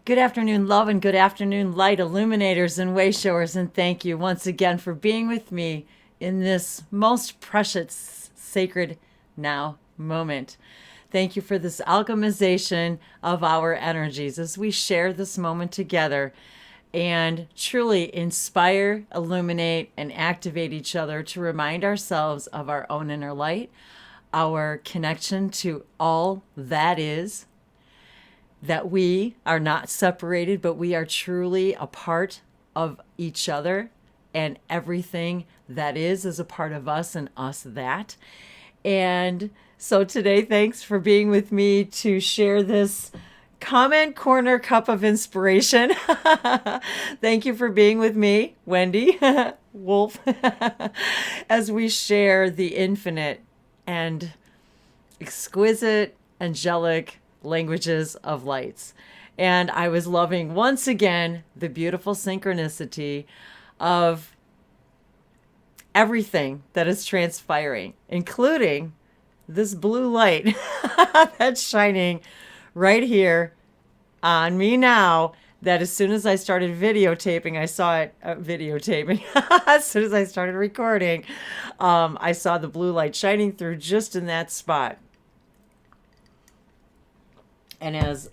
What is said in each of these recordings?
Good afternoon, love, and good afternoon, light illuminators and way showers. And thank you once again for being with me in this most precious, sacred now moment. Thank you for this alchemization of our energies as we share this moment together and truly inspire, illuminate, and activate each other to remind ourselves of our own inner light, our connection to all that is, that we are not separated, but we are truly a part of each other, and everything that is a part of us and us that. And so today, thanks for being with me to share this comment corner cup of inspiration. Thank you for being with me, Wendy, Wolf, as we share the infinite and exquisite, angelic languages of lights. And I was loving once again the beautiful synchronicity of everything that is transpiring, including this blue light that's shining right here on me now. That as soon as I started videotaping, I saw it videotaping. As soon as I started recording, I saw the blue light shining through just in that spot. And as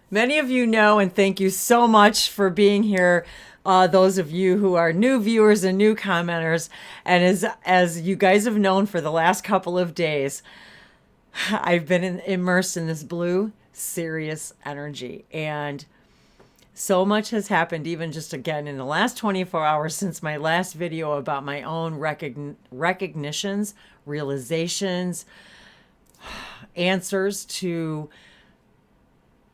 many of you know, and thank you so much for being here, those of you who are new viewers and new commenters, and as you guys have known for the last couple of days, I've been immersed in this blue Sirius energy, and so much has happened even just again in the last 24 hours since my last video about my own recognitions, realizations, answers to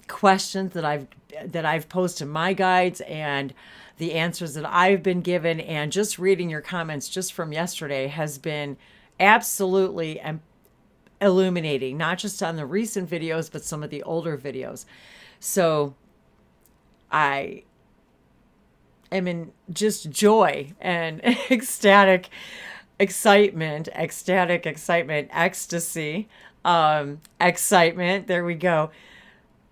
questions that I've posed to my guides, and the answers that I've been given. And just reading your comments just from yesterday has been absolutely illuminating, not just on the recent videos, but some of the older videos. So I am in just joy and ecstatic excitement, ecstasy, excitement. There we go.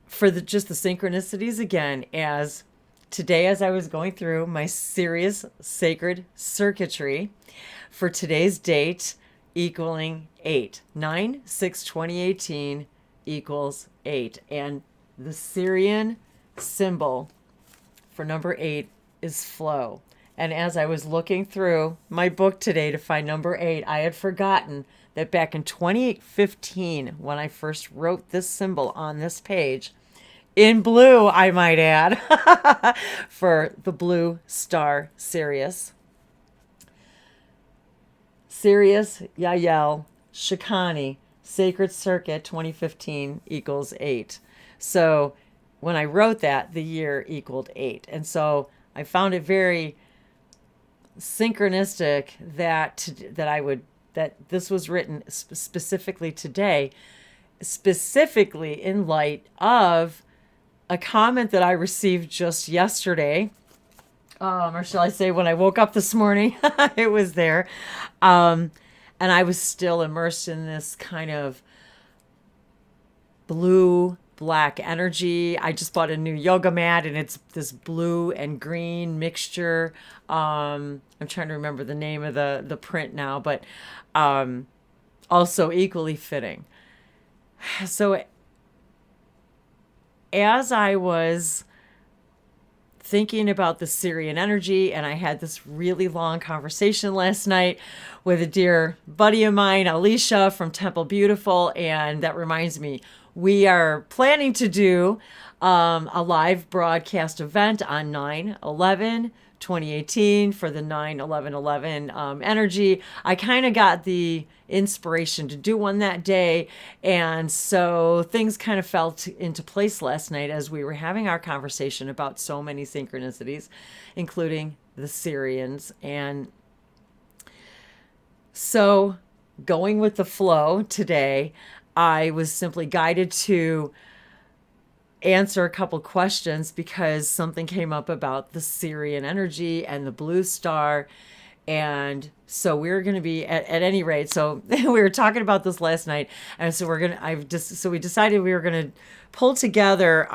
For just the synchronicities again, as today, as I was going through my Sirius sacred circuitry for today's date equaling 8, 9/6/2018 equals 8. And the Sirian symbol for number 8 is flow. And as I was looking through my book today to find number 8, I had forgotten that back in 2015, when I first wrote this symbol on this page, in blue, I might add, for the blue star Sirius. Sirius Yael Shikani, Sacred Circuit 2015 equals 8. So when I wrote that, the year equaled 8. And so I found it very synchronistic that this was written specifically today, specifically in light of a comment that I received just yesterday, or shall I say when I woke up this morning, it was there. And I was still immersed in this kind of blue black energy. I just bought a new yoga mat, and it's this blue and green mixture. I'm trying to remember the name of the print now, but also equally fitting. So as I was thinking about the Sirian energy, and I had this really long conversation last night with a dear buddy of mine, Alicia from Temple Beautiful, and that reminds me, we are planning to do a live broadcast event on 9/11/2018 for the 9/11/11 energy. I kind of got the inspiration to do one that day, and so things kind of fell into place last night as we were having our conversation about so many synchronicities, including the Sirians. And so going with the flow today, I was simply guided to answer a couple questions because something came up about the Sirian energy and the blue star. And so we're going to be at any rate. So we were talking about this last night. And so we decided we were going to pull together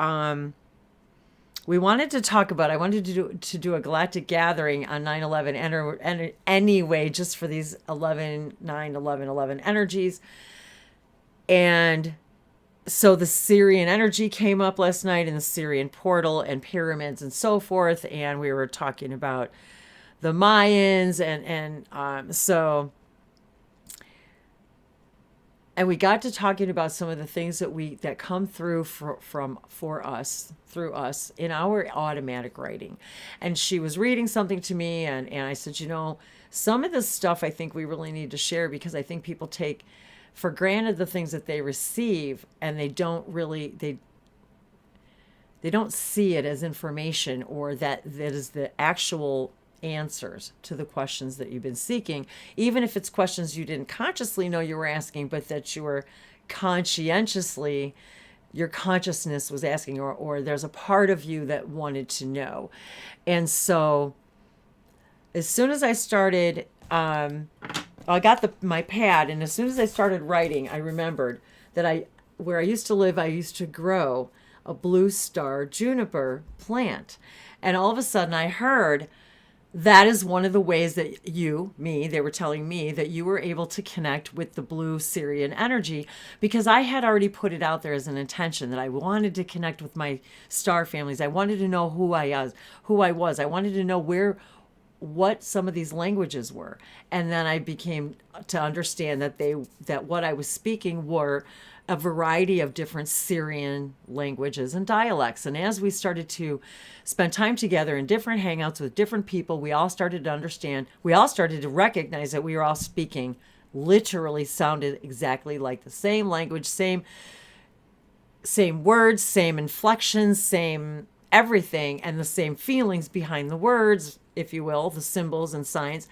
we wanted to talk about, I wanted to do a galactic gathering on 9/11 anyway, just for these 11, 9, 11, 11 energies. And so the Sirian energy came up last night, and the Sirian portal and pyramids and so forth. And we were talking about the Mayans and we got to talking about some of the things that come through through us in our automatic writing. And she was reading something to me, and I said, some of this stuff I think we really need to share, because I think people take for granted the things that they receive, and they don't see it as information, or that is the actual answers to the questions that you've been seeking, even if it's questions you didn't consciously know you were asking, but that you were conscientiously, your consciousness was asking, or there's a part of you that wanted to know. And so as soon as I started, I got my pad, and as soon as I started writing, I remembered that where I used to live, I used to grow a blue star juniper plant. And all of a sudden I heard that is one of the ways that they were telling me that you were able to connect with the blue Sirian energy, because I had already put it out there as an intention that I wanted to connect with my star families. I wanted to know who I was. I wanted to know what some of these languages were. And then I became to understand that what I was speaking were a variety of different Sirian languages and dialects. And as we started to spend time together in different hangouts with different people, we all started to understand, we all started to recognize that we were all speaking literally sounded exactly like the same language, same words, same inflections, same everything, and the same feelings behind the words, if you will, the symbols and signs.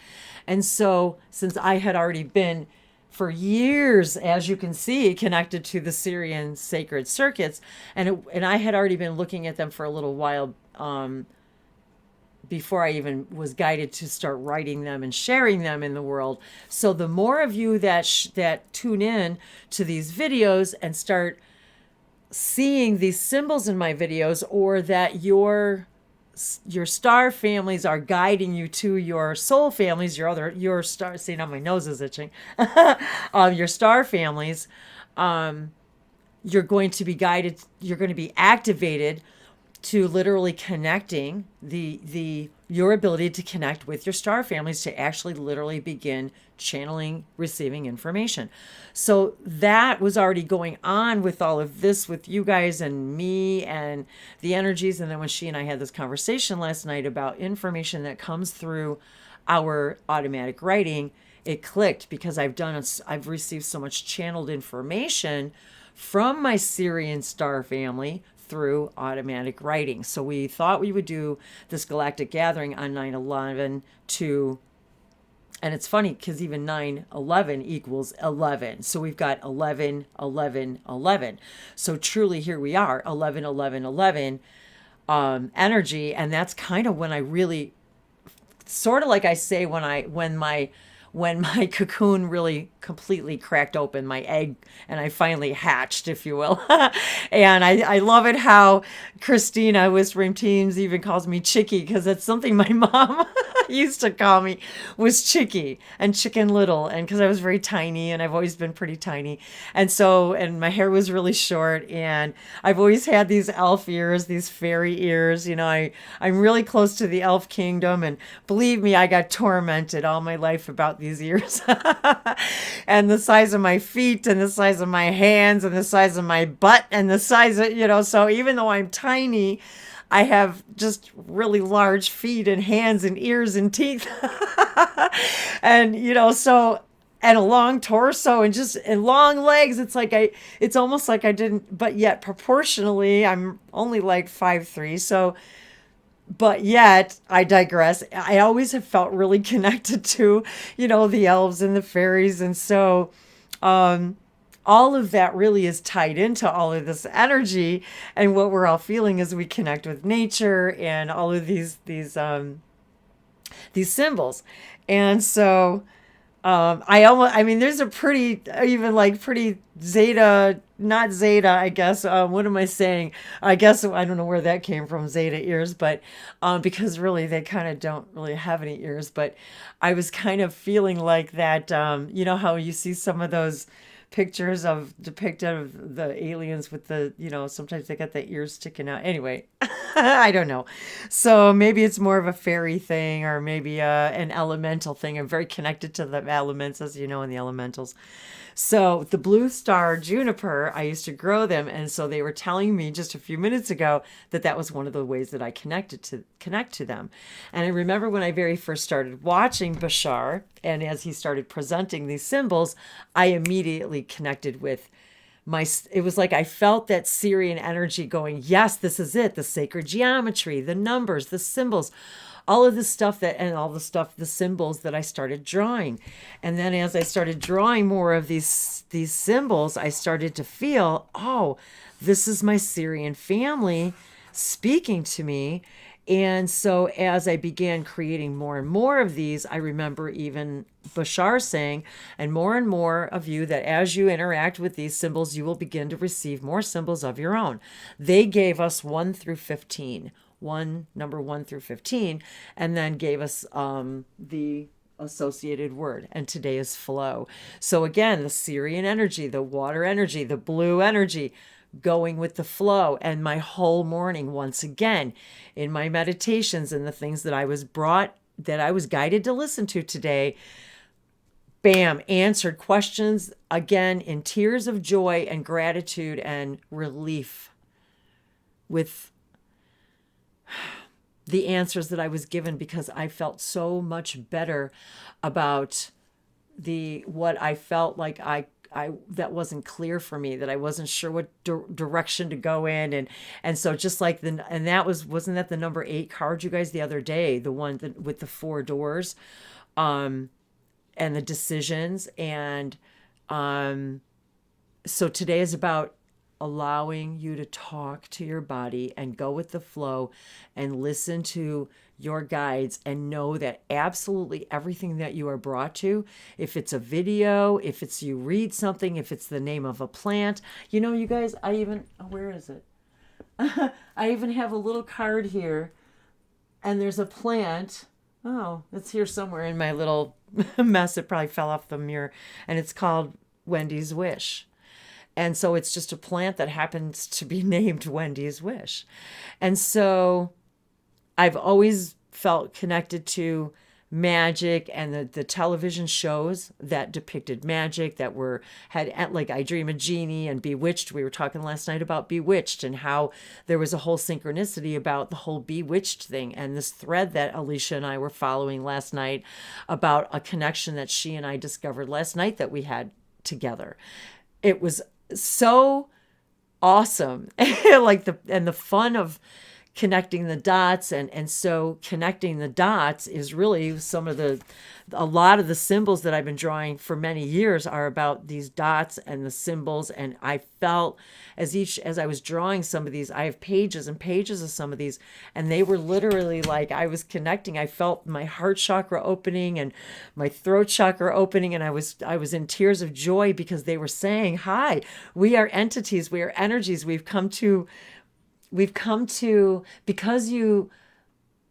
And so since I had already been for years, as you can see, connected to the Sirian sacred circuits, and I had already been looking at them for a little while before I even was guided to start writing them and sharing them in the world. So the more of you that tune in to these videos and start seeing these symbols in my videos, or that your star families are guiding you to your soul families, your star, see, now my nose is itching, your star families, you're going to be guided, you're going to be activated to literally connecting your ability to connect with your star families, to actually literally begin channeling, receiving information. So that was already going on with all of this, with you guys and me and the energies. And then when she and I had this conversation last night about information that comes through our automatic writing, it clicked, because I've received so much channeled information from my Sirian star family through automatic writing. So we thought we would do this galactic gathering on 9/11 and it's funny because even 9/11 equals 11. So we've got 11, 11, 11. So truly here we are, 11, 11, 11 energy. And that's kind of when I really, sort of like I say, when my cocoon really completely cracked open, my egg, and I finally hatched, if you will. And I love it how Christina, Whispering Teams, even calls me Chicky, because that's something my mom used to call me, was Chicky and Chicken Little. And because I was very tiny, and I've always been pretty tiny. And my hair was really short, and I've always had these elf ears, these fairy ears. I'm really close to the elf kingdom. And believe me, I got tormented all my life about these ears. And the size of my feet, and the size of my hands, and the size of my butt, and the size of, so even though I'm tiny, I have just really large feet and hands and ears and teeth. And, so, and a long torso and long legs. It's almost like I didn't, but yet proportionally, I'm only like 5'3". So, but yet, I digress. I always have felt really connected to, the elves and the fairies. And so all of that really is tied into all of this energy and what we're all feeling as we connect with nature and all of these symbols. And so There's a pretty, even like pretty zeta, not zeta, I guess. What am I saying? I guess I don't know where that came from, zeta ears, but because really they kind of don't really have any ears. But I was kind of feeling like that. You know how you see some of those pictures of depicted of the aliens with the, sometimes they got the ears sticking out. Anyway, I don't know. So maybe it's more of a fairy thing or maybe an elemental thing. I'm very connected to the elements, as you know, in the elementals. So the blue star juniper, I used to grow them, and so they were telling me just a few minutes ago that that was one of the ways that I connect to them. And I remember when I very first started watching Bashar, and as he started presenting these symbols, I immediately connected with it was like I felt that Sirian energy going, yes, this is it, the sacred geometry, the numbers, the symbols, all of the stuff the symbols that I started drawing. And then as I started drawing more of these symbols, I started to feel, oh, this is my Sirian family speaking to me. And so as I began creating more and more of these, I remember even Bashar saying, and more of you, that as you interact with these symbols, you will begin to receive more symbols of your own. They gave us 1 through 15, number 1 through 15, and then gave us the associated word. And today is flow. So again, the Sirian energy, the water energy, the blue energy, going with the flow. And my whole morning, once again, in my meditations and the things that I was guided to listen to today, bam, answered questions again in tears of joy and gratitude and relief with the answers that I was given, because I felt so much better about what I felt like I that wasn't clear for me, that I wasn't sure what direction to go in. And so just like and that wasn't that the number 8 card, you guys, the other day, the one with the 4 doors, and the decisions. And so today is about allowing you to talk to your body and go with the flow and listen to your guides, and know that absolutely everything that you are brought to, if it's a video, if it's you read something, if it's the name of a plant, you guys, where is it? I even have a little card here, and there's a plant. Oh, it's here somewhere in my little mess. It probably fell off the mirror, and it's called Wendy's Wish. And so it's just a plant that happens to be named Wendy's Wish. And so I've always felt connected to magic and the television shows that depicted magic, that had like I Dream a Genie and Bewitched. We were talking last night about Bewitched and how there was a whole synchronicity about the whole Bewitched thing, and this thread that Alicia and I were following last night about a connection that she and I discovered last night that we had together. It was so awesome. The fun of connecting the dots, and so connecting the dots is really a lot of the symbols that I've been drawing for many years are about these dots and the symbols. And I felt as I was drawing some of these, I have pages and pages of some of these, and they were literally like I was connecting. I felt my heart chakra opening and my throat chakra opening, and I was in tears of joy, because they were saying, hi, we are entities, we are energies, we've come to, because you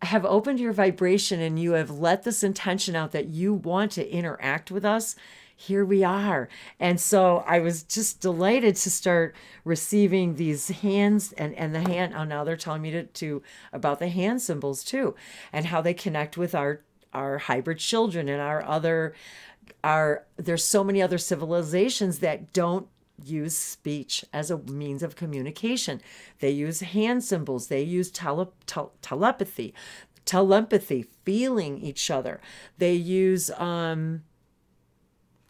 have opened your vibration and you have let this intention out that you want to interact with us. Here we are. And so I was just delighted to start receiving these hands and the hand. Oh, now they're telling me to about the hand symbols too, and how they connect with our hybrid children and there's so many other civilizations that don't use speech as a means of communication. They use hand symbols. They use telepathy, feeling each other. They use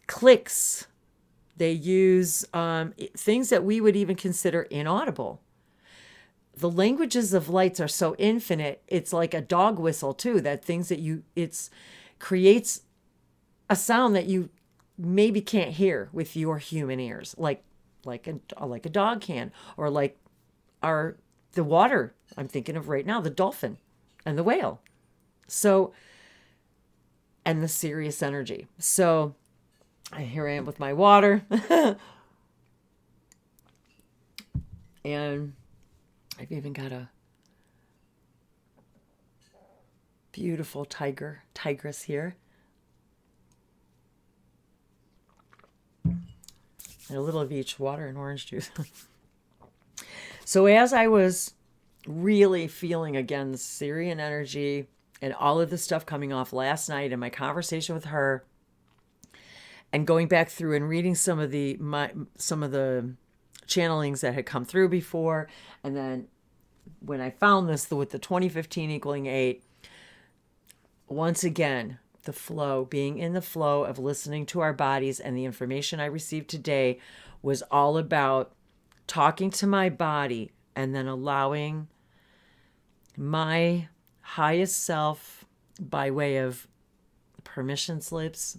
clicks. They use things that we would even consider inaudible. The languages of lights are so infinite. It's like a dog whistle too. That things that it creates a sound that you maybe can't hear with your human ears, like a dog can, or like the water I'm thinking of right now, the dolphin and the whale. So and the Sirius energy. So here I am with my water. And I've even got a beautiful tigress here. And a little of each, water and orange juice. So as I was really feeling, again, the Sirian energy and all of the stuff coming off last night and my conversation with her, and going back through and reading some of the channelings that had come through before, and then when I found this with the 2015 equaling 8, once again, the flow, being in the flow of listening to our bodies, and the information I received today was all about talking to my body and then allowing my highest self, by way of permission slips,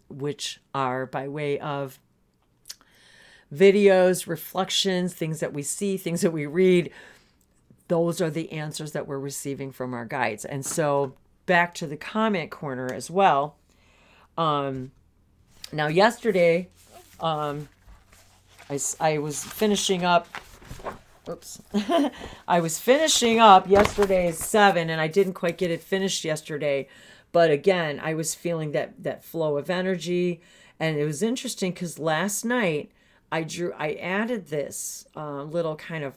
which are by way of videos, reflections, things that we see, things that we read. Those are the answers that we're receiving from our guides. And so back to the comment corner as well. Now yesterday, I was finishing up. Oops. I was finishing up yesterday's 7, and I didn't quite get it finished yesterday. But again, I was feeling that flow of energy. And it was interesting because last night I added this little kind of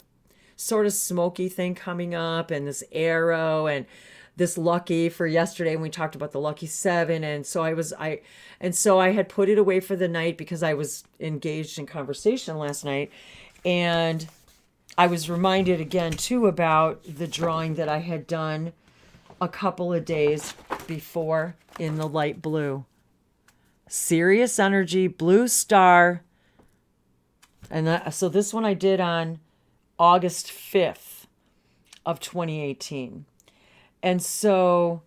sort of smoky thing coming up, and this arrow, and this lucky for yesterday when we talked about the lucky 7. And so I had put it away for the night because I was engaged in conversation last night. And I was reminded again too about the drawing that I had done a couple of days before in the light blue. Sirius energy, blue star. And so this one I did on August 5th of 2018. And so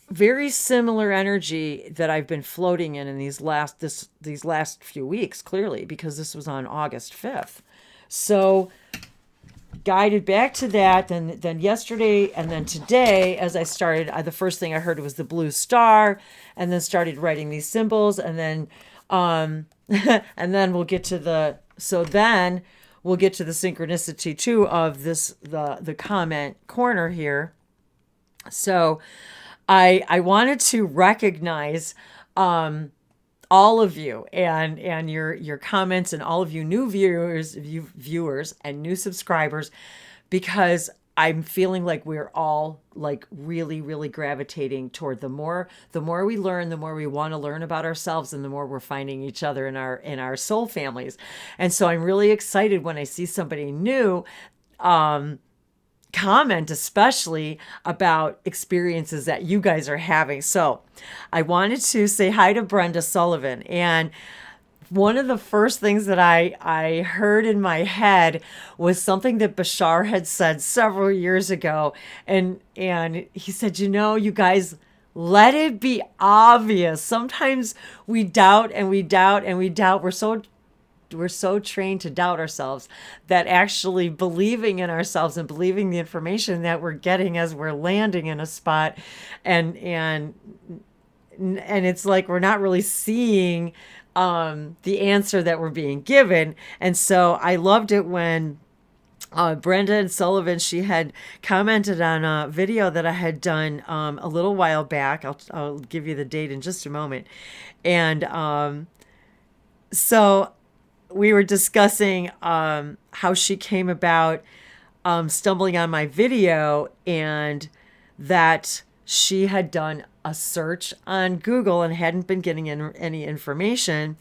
very similar energy that I've been floating in these last few weeks, clearly, because this was on August 5th. So guided back to that, then yesterday, and then today, as I started, the first thing I heard was the blue star, and then started writing these symbols, and then and then we'll get to the synchronicity too of this, the comment corner here. So I wanted to recognize all of you and your comments, and all of you new viewers and new subscribers, because I'm feeling like we're all like really, really gravitating toward the more we learn, the more we want to learn about ourselves, and the more we're finding each other in our soul families. And so I'm really excited when I see somebody new comment, especially about experiences that you guys are having. So I wanted to say hi to Brenda Sullivan. And one of the first things that I heard in my head was something that Bashar had said several years ago. And he said, you guys, let it be obvious. Sometimes we doubt and we doubt and we doubt. We're so trained to doubt ourselves that actually believing in ourselves and believing the information that we're getting as we're landing in a spot, and it's like we're not really seeing the answer that we're being given. And so I loved it when Brenda Sullivan, she had commented on a video that I had done a little while back. I'll give you the date in just a moment. And so we were discussing how she came about stumbling on my video, and that she had done a search on Google and hadn't been getting any information.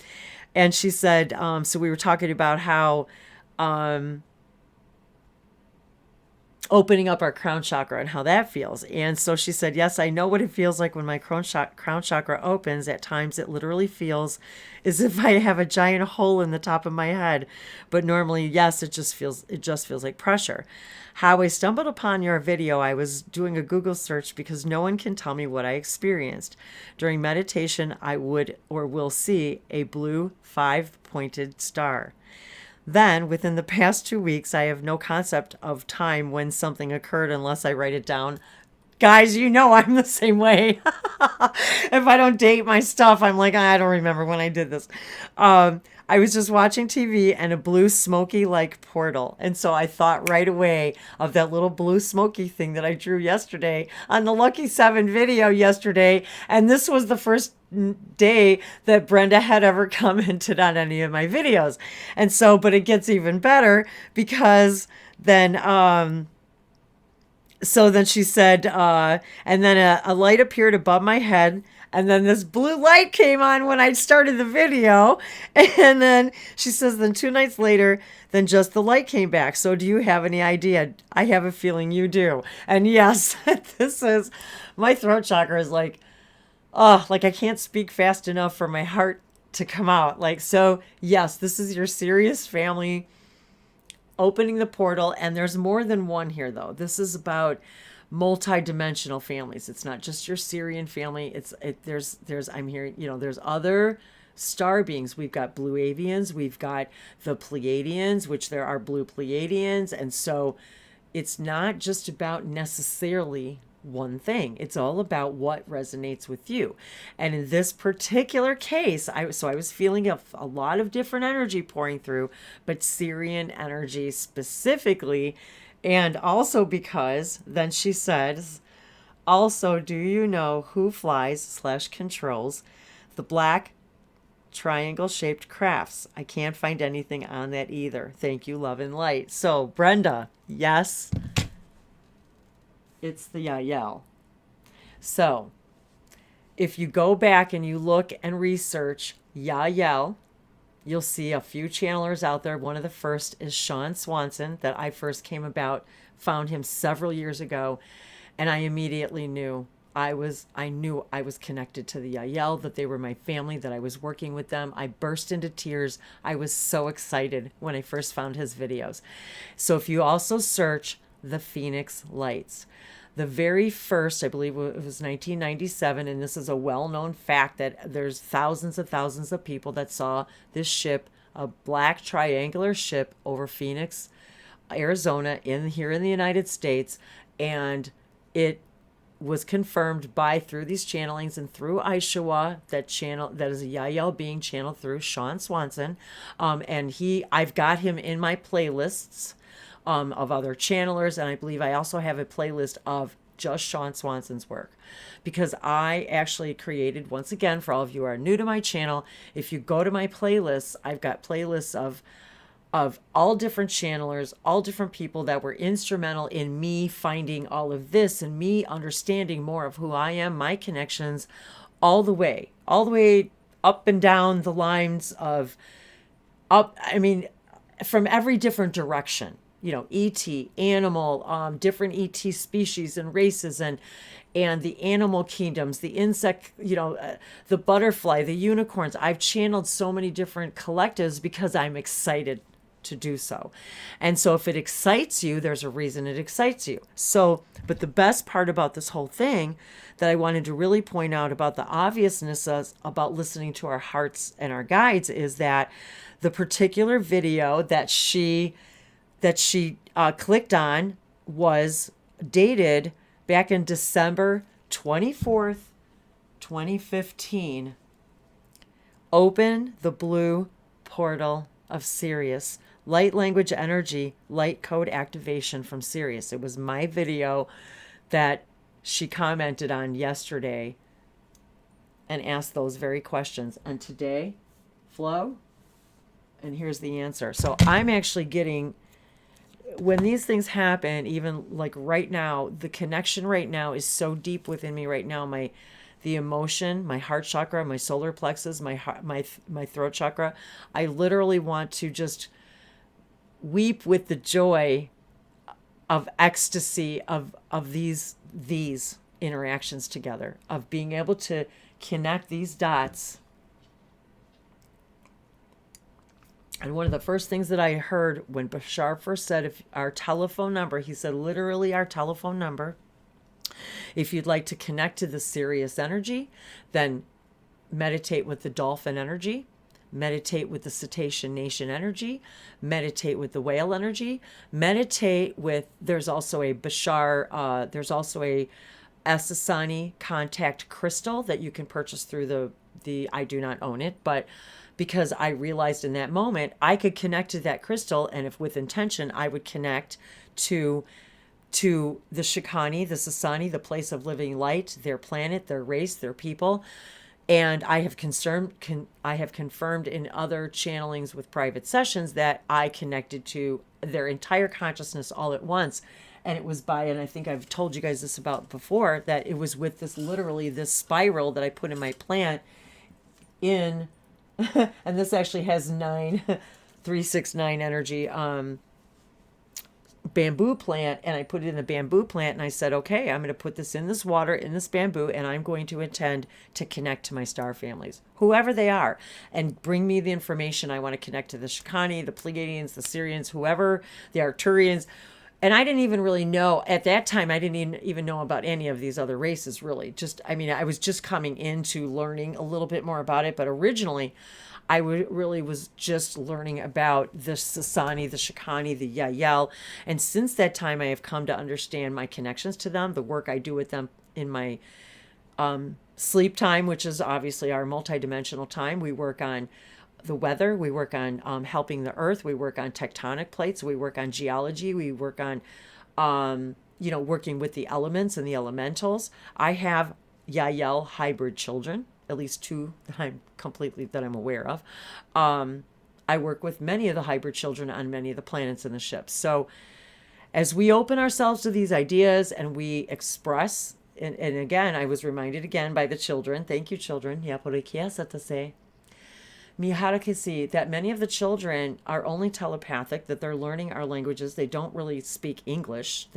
And she said, so we were talking about how opening up our crown chakra and how that feels. And so she said, yes, I know what it feels like when my crown chakra opens. At times it literally feels as if I have a giant hole in the top of my head. But normally, yes, it just feels like pressure. How I stumbled upon your video, I was doing a Google search because no one can tell me what I experienced. During meditation, I would or will see a blue 5-pointed star. Then, within the past 2 weeks, I have no concept of time when something occurred unless I write it down Guys, you know I'm the same way. If I don't date my stuff, I'm like, I don't remember when I did this. I was just watching TV and a blue smoky like portal. And so I thought right away of that little blue smoky thing that I drew yesterday on the Lucky 7 video yesterday. And this was the first day that Brenda had ever commented on any of my videos. And so, but it gets even better because then, so then she said, and then a light appeared above my head. And then this blue light came on when I started the video. And then she says, then 2 nights later, then just the light came back. So do you have any idea? I have a feeling you do. And yes, this is, my throat chakra is like, oh, like I can't speak fast enough for my heart to come out. Like, so yes, this is your Sirius family opening the portal, and there's more than one here though. This is about multi-dimensional families. It's not just your Sirian family. There's I'm hearing, there's other star beings. We've got blue avians, we've got the Pleiadians, which there are blue Pleiadians, and so it's not just about necessarily one thing. It's all about what resonates with you. And in this particular case, I was feeling a lot of different energy pouring through, but Sirian energy specifically. And also because then she says, also, do you know who flies / controls the black triangle shaped crafts? I can't find anything on that either. Thank you, love and light. So Brenda, yes, it's the Yael. So if you go back and you look and research Yael, you'll see a few channelers out there. One of the first is Sean Swanson, that I first found him several years ago. And I immediately knew I knew I was connected to the Yael, that they were my family, that I was working with them. I burst into tears. I was so excited when I first found his videos. So if you also search the Phoenix Lights, the very first, I believe it was 1997, and this is a well-known fact that there's thousands of people that saw this ship, a black triangular ship over Phoenix, Arizona, here in the United States, and it was confirmed through these channelings and through Aishawa, that is a Yael being channeled through Sean Swanson, and I've got him in my playlists of other channelers, and I believe I also have a playlist of just Sean Swanson's work, because I actually created, once again, for all of you who are new to my channel, if you go to my playlists, I've got playlists of all different channelers, all different people that were instrumental in me finding all of this and me understanding more of who I am, my connections, all the way up and down the lines of from every different direction. ET, animal, different ET species and races, and the animal kingdoms, the insect, the butterfly, the unicorns. I've channeled so many different collectives because I'm excited to do so. And so if it excites you, there's a reason it excites you. So, but the best part about this whole thing that I wanted to really point out about the obviousness about listening to our hearts and our guides is that the particular video that she clicked on was dated back in December 24th, 2015. Open the blue portal of Sirius. Light language energy, light code activation from Sirius. It was my video that she commented on yesterday and asked those very questions. And today, flow, and here's the answer. So I'm actually getting, when these things happen, even like right now, the connection right now is so deep within me right now. The emotion, my heart chakra, my solar plexus, my throat chakra. I literally want to just weep with the joy of ecstasy of these interactions together, of being able to connect these dots. And one of the first things that I heard when Bashar first said, if our telephone number, he said literally our telephone number, if you'd like to connect to the Sirius energy, then meditate with the dolphin energy, meditate with the cetacean nation energy, meditate with the whale energy, meditate with, there's also a Bashar, there's also Ascension contact crystal that you can purchase through the I do not own it, but because I realized in that moment I could connect to that crystal, and if with intention I would connect to the Shikani, the Sasani, the place of living light, their planet, their race, their people. And I have confirmed in other channelings with private sessions that I connected to their entire consciousness all at once. And it was and I think I've told you guys this about before, that it was with literally this spiral that I put in my plant in, and this actually has 369 energy, bamboo plant, and I put it in the bamboo plant, and I said, okay, I'm going to put this in this water, in this bamboo, and I'm going to intend to connect to my star families, whoever they are, and bring me the information. I want to connect to the Shikani, the Pleiadians, the Sirians, whoever, the Arcturians. And I didn't even really know at that time, I didn't even know about any of these other races, really. I was just coming into learning a little bit more about it, but originally I really was just learning about the Sasani, the Shikani, the Yael. And since that time, I have come to understand my connections to them, the work I do with them in my sleep time, which is obviously our multidimensional time. We work on the weather, we work on helping the earth, we work on tectonic plates, we work on geology, we work on, working with the elements and the elementals. I have Yael hybrid children, at least two that I'm aware of. I work with many of the hybrid children on many of the planets in the ship. So as we open ourselves to these ideas and we express, and again, I was reminded again by the children, thank you children, that many of the children are only telepathic, that they're learning our languages. They don't really speak English.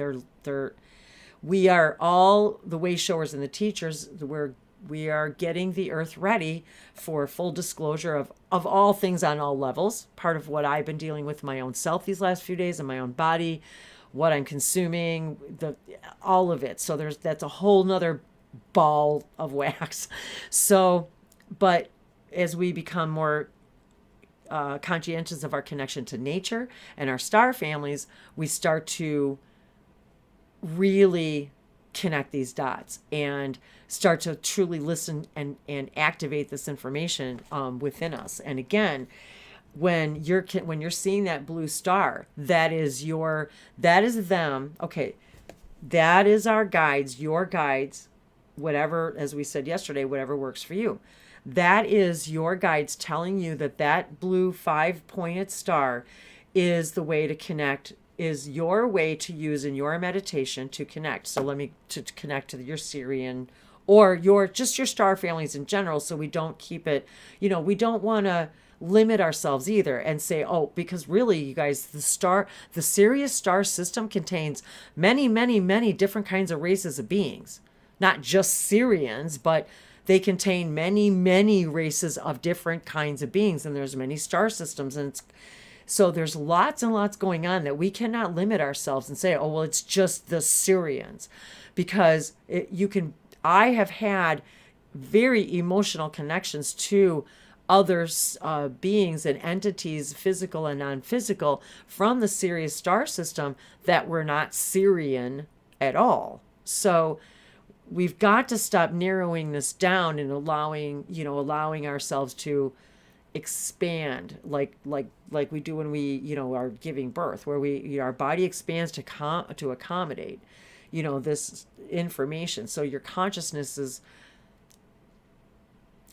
We are all the way showers and the teachers. We are getting the earth ready for full disclosure of all things on all levels. Part of what I've been dealing with my own self these last few days in my own body, what I'm consuming, all of it. So that's a whole nother ball of wax. So, but as we become more conscientious of our connection to nature and our star families, we start to really connect these dots and start to truly listen and activate this information within us. And again, when you're seeing that blue star, that is them. Okay, that is our guides, your guides, whatever, as we said yesterday, whatever works for you. That is your guides telling you that blue 5-pointed star is the way to connect, is your way to use in your meditation to connect. So to connect to your Sirian or your star families in general. So we don't keep it, we don't want to limit ourselves either and say, oh, because really, you guys, the Sirius star system contains many, many, many different kinds of races of beings, not just Sirians, but they contain many, many races of different kinds of beings, and there's many star systems, and so there's lots and lots going on that we cannot limit ourselves and say, oh, well, it's just the Sirians, because I have had very emotional connections to other beings and entities, physical and non-physical, from the Sirius star system that were not Sirian at all. So we've got to stop narrowing this down and allowing ourselves to expand like we do when we are giving birth, where our body expands to accommodate this information. So your consciousness is,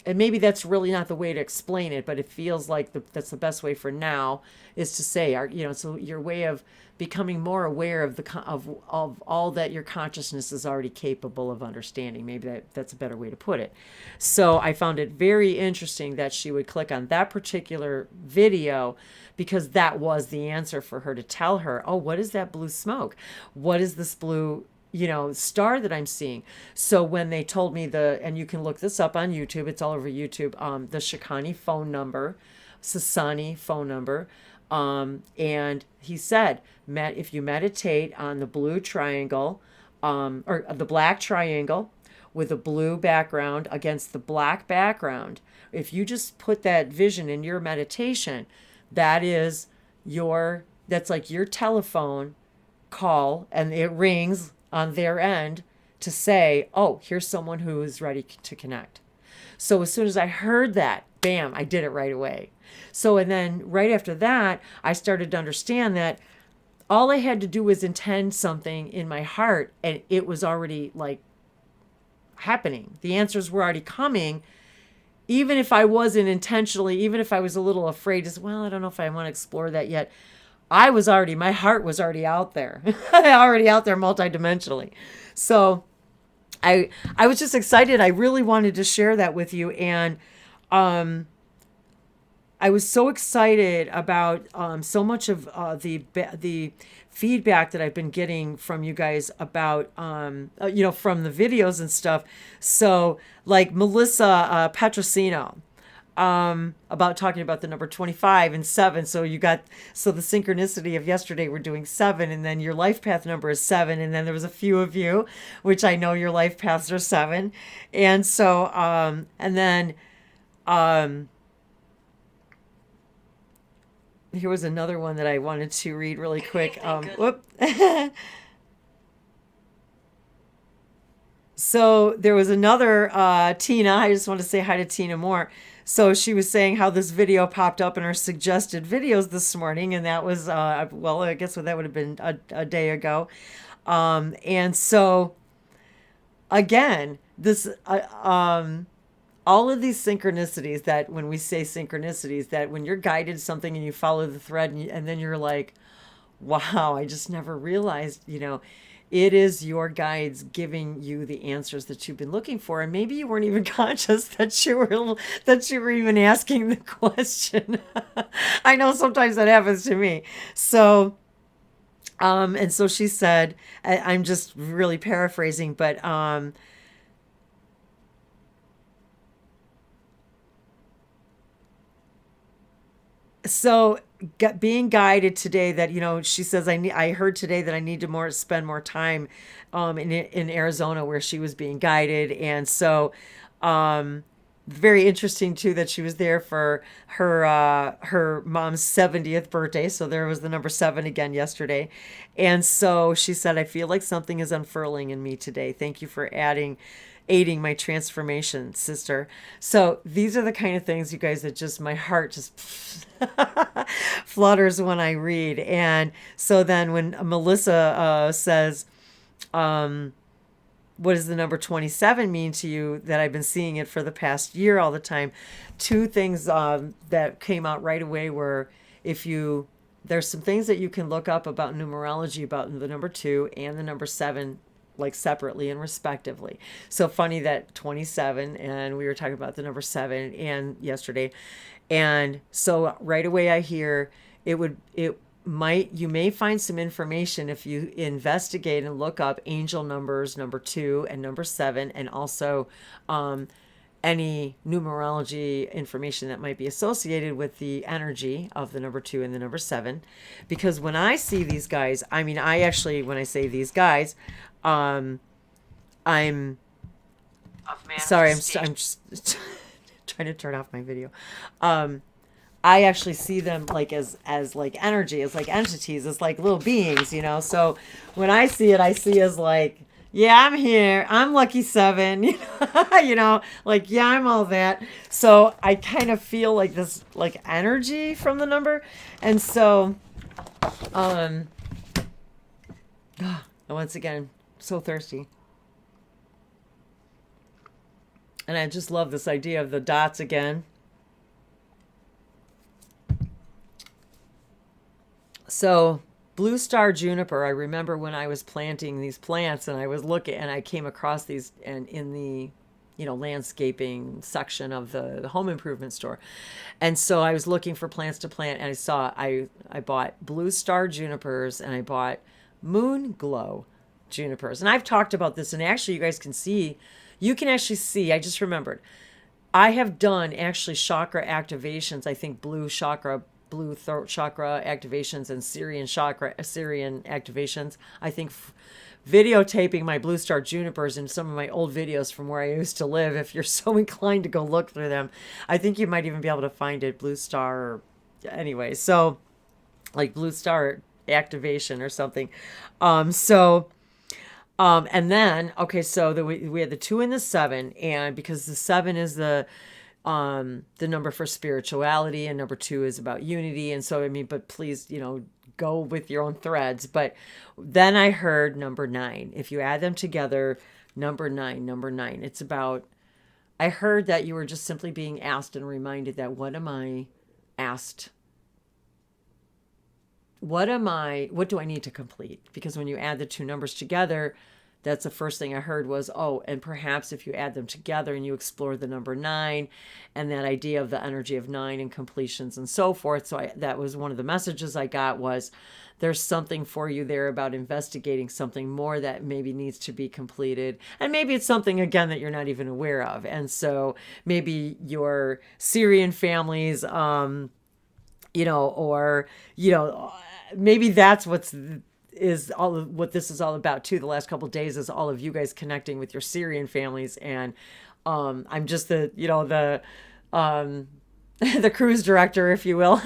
and maybe that's really not the way to explain it, but it feels like that's the best way for now, is to say so your way of becoming more aware of all that your consciousness is already capable of understanding. Maybe that's a better way to put it. So I found it very interesting that she would click on that particular video, because that was the answer for her to tell her, oh, what is that blue smoke? What is this blue star that I'm seeing? So when they told me and you can look this up on YouTube, it's all over YouTube, the Shikani phone number, Sasani phone number, and he said, if you meditate on the blue triangle, or the black triangle with a blue background against the black background, if you just put that vision in your meditation, that's like your telephone call, and it rings on their end to say, oh, here's someone who is ready to connect. So as soon as I heard that, bam, I did it right away. So, and then right after that, I started to understand that all I had to do was intend something in my heart, and it was already like happening. The answers were already coming. Even if I wasn't intentionally, even if I was a little afraid, just, well, I don't know if I want to explore that yet. My heart was already out there, already out there multidimensionally. So I was just excited. I really wanted to share that with you. And I was so excited about so much of the feedback that I've been getting from you guys about, from the videos and stuff. So like Melissa Petrosino, about talking about the number 25 and 7. So the synchronicity of yesterday, we're doing 7, and then your life path number is 7. And then there was a few of you, which I know your life paths are 7. And so, here was another one that I wanted to read really quick. So there was another Tina. I just want to say hi to Tina more. So she was saying how this video popped up in her suggested videos this morning, and that was I guess that would have been a day ago. And so again, this all of these synchronicities, that when we say synchronicities, that when you're guided something and you follow the thread, and then you're like, wow, I just never realized, it is your guides giving you the answers that you've been looking for. And maybe you weren't even conscious that you were even asking the question. I know sometimes that happens to me. So, and so she said, I'm just really paraphrasing, but, so being guided today, that she says, I heard today that I need to spend more time in Arizona, where she was being guided. And so very interesting too that she was there for her mom's 70th birthday. So there was the number 7 again yesterday. And so she said, I feel like something is unfurling in me today. Thank you for aiding my transformation, sister. So these are the kind of things, you guys, that just, my heart just flutters when I read. And so then when Melissa says, what does the number 27 mean to you, that I've been seeing it for the past year all the time, 2 things that came out right away were, there's some things that you can look up about numerology, about the number 2 and the number 7, like separately and respectively. So funny that 27, and we were talking about the number 7 and yesterday. And so right away I hear you may find some information if you investigate and look up angel numbers, number 2 and number 7, and also any numerology information that might be associated with the energy of the number 2 and the number 7. Because when I see these guys, when I say these guys, I'm sorry, I'm just trying to turn off my video. I actually see them like as like energy, as like entities, as like little beings, So when I see it, I see as like, yeah, I'm here. I'm lucky 7, like, yeah, I'm all that. So I kind of feel like this, like, energy from the number. And so, once again, so thirsty. And I just love this idea of the dots again. So blue star juniper, I remember when I was planting these plants and I was looking and I came across these, and in the landscaping section of the home improvement store. And so I was looking for plants to plant, and I bought blue star junipers, and I bought moon glow junipers. And I've talked about this, and actually you can actually see, I just remembered, I have done actually chakra activations. I think blue throat chakra activations and Sirian activations. I think videotaping my blue star junipers in some of my old videos from where I used to live, if you're so inclined to go look through them, I think you might even be able to find it, blue star, anyway, so like blue star activation or something. So And then, okay, so we had the 2 and the 7, and because the 7 is the number for spirituality, and number 2 is about unity. And so, I mean, but please, go with your own threads. But then I heard number 9. If you add them together, number 9, it's about, I heard that you were just simply being asked and reminded that what do I need to complete? Because when you add the 2 numbers together, that's the first thing I heard was, oh, and perhaps if you add them together and you explore the number 9 and that idea of the energy of 9 and completions and so forth. So that was one of the messages I got was there's something for you there about investigating something more that maybe needs to be completed. And maybe it's something, again, that you're not even aware of. And so maybe your Sirian families, or, maybe that's what this is all about too. The last couple of days is all of you guys connecting with your Sirian families, and I'm just the the cruise director, if you will.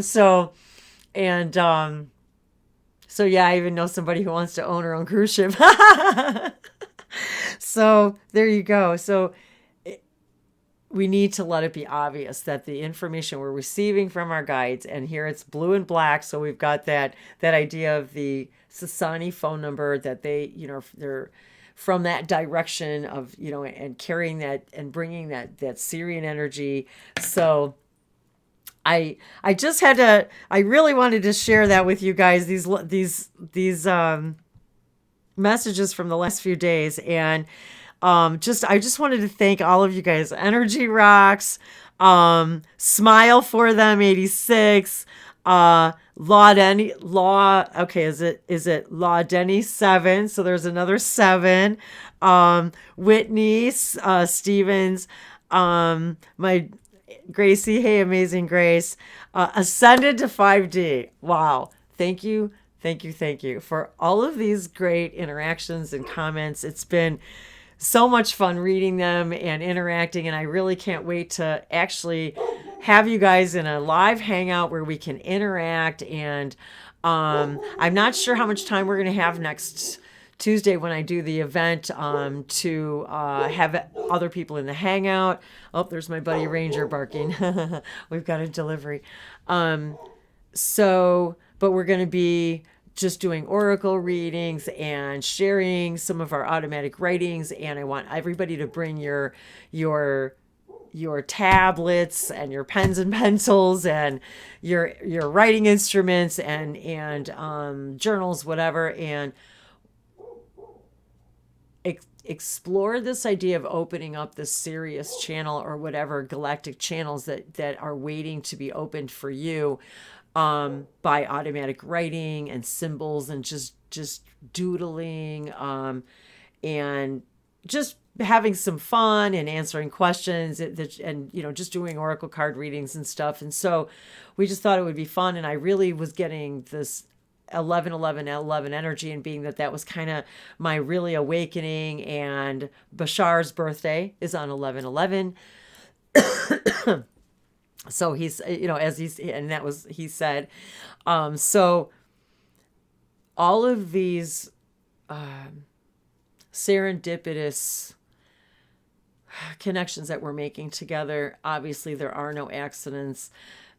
So yeah, I even know somebody who wants to own her own cruise ship. So there you go. So we need to let it be obvious that the information we're receiving from our guides, and here it's blue and black. So we've got that idea of the Sasani phone number, that they're from that direction of, and carrying that and bringing that Sirian energy. So I really wanted to share that with you guys, these messages from the last few days. And I just wanted to thank all of you guys. Energy rocks. Smile for them 86. Okay, is it Law Denny 7? So there's another 7. Whitney Stevens. My Gracie, hey, amazing Grace. Ascended to 5D. Wow. Thank you for all of these great interactions and comments. It's been so much fun reading them and interacting, and I really can't wait to actually have you guys in a live hangout where we can interact. And I'm not sure how much time we're going to have next Tuesday when I do the event to have other people in the hangout. Oh, there's my buddy Ranger barking. We've got a delivery. But we're going to be just doing oracle readings and sharing some of our automatic writings. And I want everybody to bring your tablets and your pens and pencils and your writing instruments and journals, whatever, and explore this idea of opening up the Sirius channel or whatever galactic channels that are waiting to be opened for you. By automatic writing and symbols and just doodling, and just having some fun and answering questions and just doing oracle card readings and stuff. And so we just thought it would be fun, and I really was getting this 11 energy, and being that was kind of my really awakening. And Bashar's birthday is on 11/11. So he's, as he said, so all of these serendipitous connections that we're making together, obviously there are no accidents.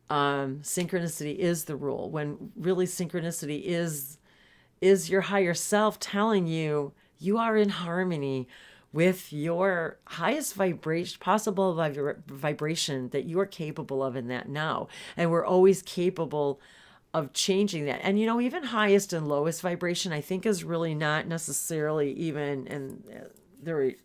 Synchronicity is the rule, when really synchronicity is your higher self telling you are in harmony with your highest vibration, possible vibration that you are capable of in that now. And we're always capable of changing that. And, even highest and lowest vibration, I think, is really not necessarily even, and they're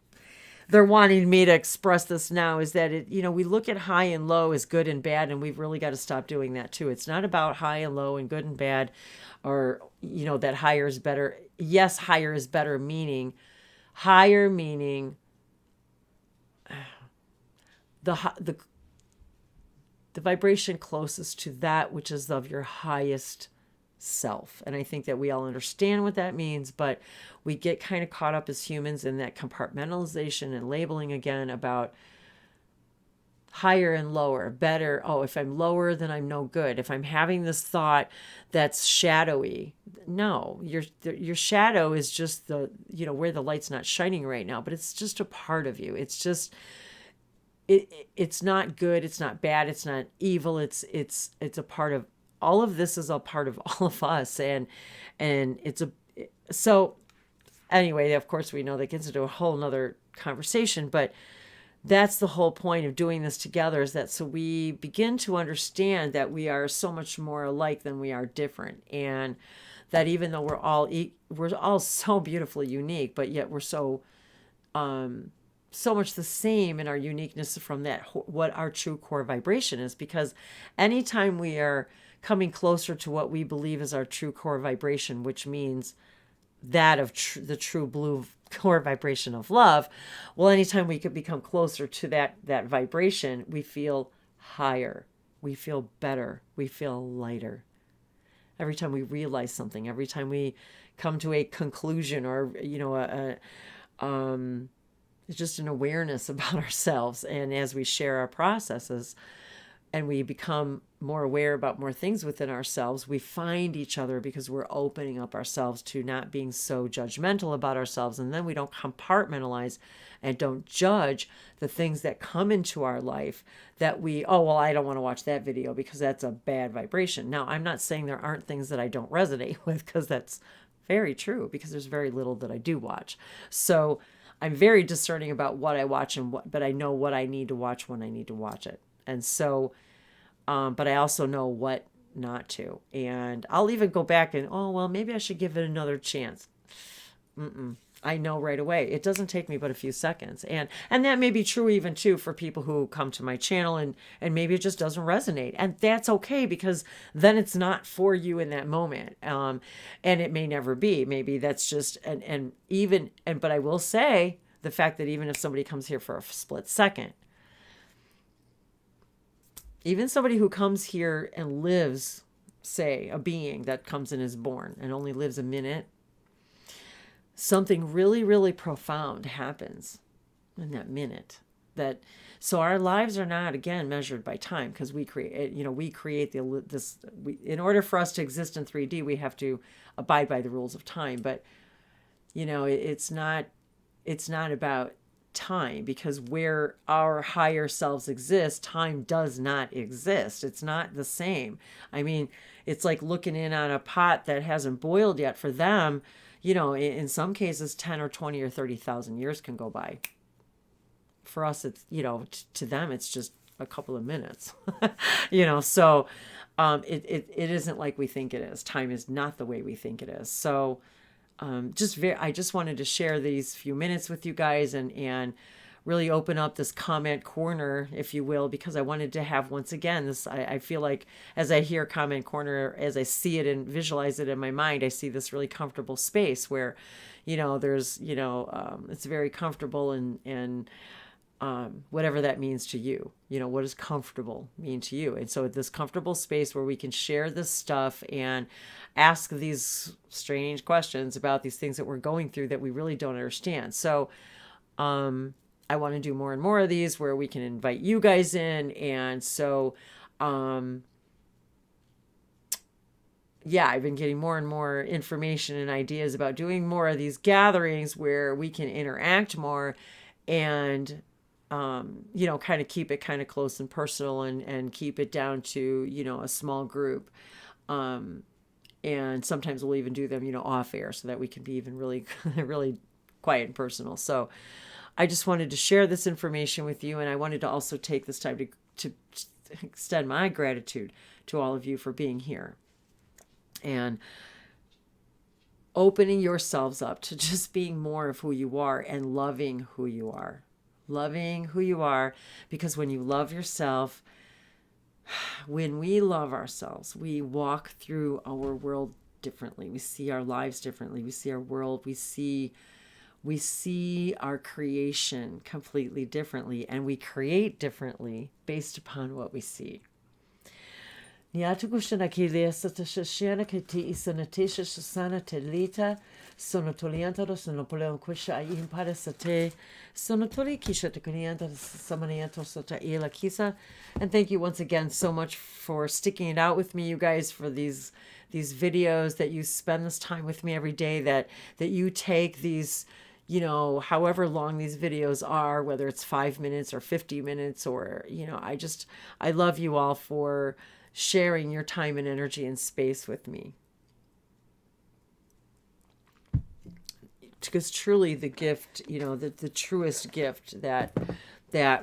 wanting me to express this now, is that we look at high and low as good and bad, and we've really got to stop doing that too. It's not about high and low and good and bad, or, that higher is better. Yes, higher is better, meaning the vibration closest to that which is of your highest self. And I think that we all understand what that means, but we get kind of caught up as humans in that compartmentalization and labeling again about higher and lower, better. Oh, if I'm lower, then I'm no good. If I'm having this thought that's shadowy, no, your shadow is just where the light's not shining right now, but it's just a part of you. It's just, it's not good. It's not bad. It's not evil. It's a part of, all of this is a part of all of us. And so anyway, of course we know that gets into a whole nother conversation, but that's the whole point of doing this together, is that so we begin to understand that we are so much more alike than we are different. And that even though we're all so beautifully unique, but yet we're so much the same in our uniqueness from that, what our true core vibration is. Because anytime we are coming closer to what we believe is our true core vibration, which means that of the true blue core vibration of love, well, anytime we could become closer to that vibration, we feel higher, we feel better, we feel lighter. Every time we realize something, every time we come to a conclusion, or it's just an awareness about ourselves. And as we share our processes and we become more aware about more things within ourselves, we find each other because we're opening up ourselves to not being so judgmental about ourselves. And then we don't compartmentalize and don't judge the things that come into our life that oh, well, I don't want to watch that video because that's a bad vibration. Now, I'm not saying there aren't things that I don't resonate with, because that's very true, because there's very little that I do watch. So I'm very discerning about what I watch, but I know what I need to watch when I need to watch it. And so, but I also know what not to. And I'll even go back and, oh, well, maybe I should give it another chance. I know right away. It doesn't take me but a few seconds. And that may be true even too for people who come to my channel and maybe it just doesn't resonate. And that's okay, because then it's not for you in that moment. And it may never be. Maybe that's just, but I will say the fact that even if somebody comes here for a split second, even somebody who comes here and lives, say, a being that comes and is born and only lives a minute, something really, really profound happens in that minute. So our lives are not, again, measured by time, because we create this. In order for us to exist in 3D, we have to abide by the rules of time. But it's not about time, because where our higher selves exist, time does not exist. It's not the same. I mean, it's like looking in on a pot that hasn't boiled yet. For them, in some cases 10 or 20 or 30,000 years can go by. For us, it's, to them, it's just a couple of minutes. So it isn't like we think it is. Time is not the way we think it is. So I just wanted to share these few minutes with you guys and really open up this comment corner, if you will, because I wanted to have, once again, this, I feel like as I hear comment corner, as I see it and visualize it in my mind, I see this really comfortable space where, there's, it's very comfortable and whatever that means to you, what does comfortable mean to you? And so this comfortable space where we can share this stuff and ask these strange questions about these things that we're going through that we really don't understand. So I want to do more and more of these where we can invite you guys in. And so I've been getting more and more information and ideas about doing more of these gatherings where we can interact more and kind of keep it kind of close and personal and keep it down to, a small group. And sometimes we'll even do them, off air, so that we can be even really, really quiet and personal. So I just wanted to share this information with you. And I wanted to also take this time to extend my gratitude to all of you for being here and opening yourselves up to just being more of who you are and loving who you are. Loving who you are, because when you love yourself, when we love ourselves, we walk through our world differently. We see our lives differently. We see our world. We see our creation completely differently, and we create differently based upon what we see. Niatukushana Kilia Satashana Kati Isanatisha Shasana Telita Sonotolianta Sonopoleon Kusha Impara Sate Sonotoli Kisha Tekanianta Samanianto Sota Ela Kisa. And thank you once again so much for sticking it out with me, you guys, for these videos, that you spend this time with me every day, that you take these, you know, however long these videos are, whether it's 5 minutes or 50 minutes, or, you know, I love you all for sharing your time and energy and space with me. Because truly the gift, you know, the truest gift that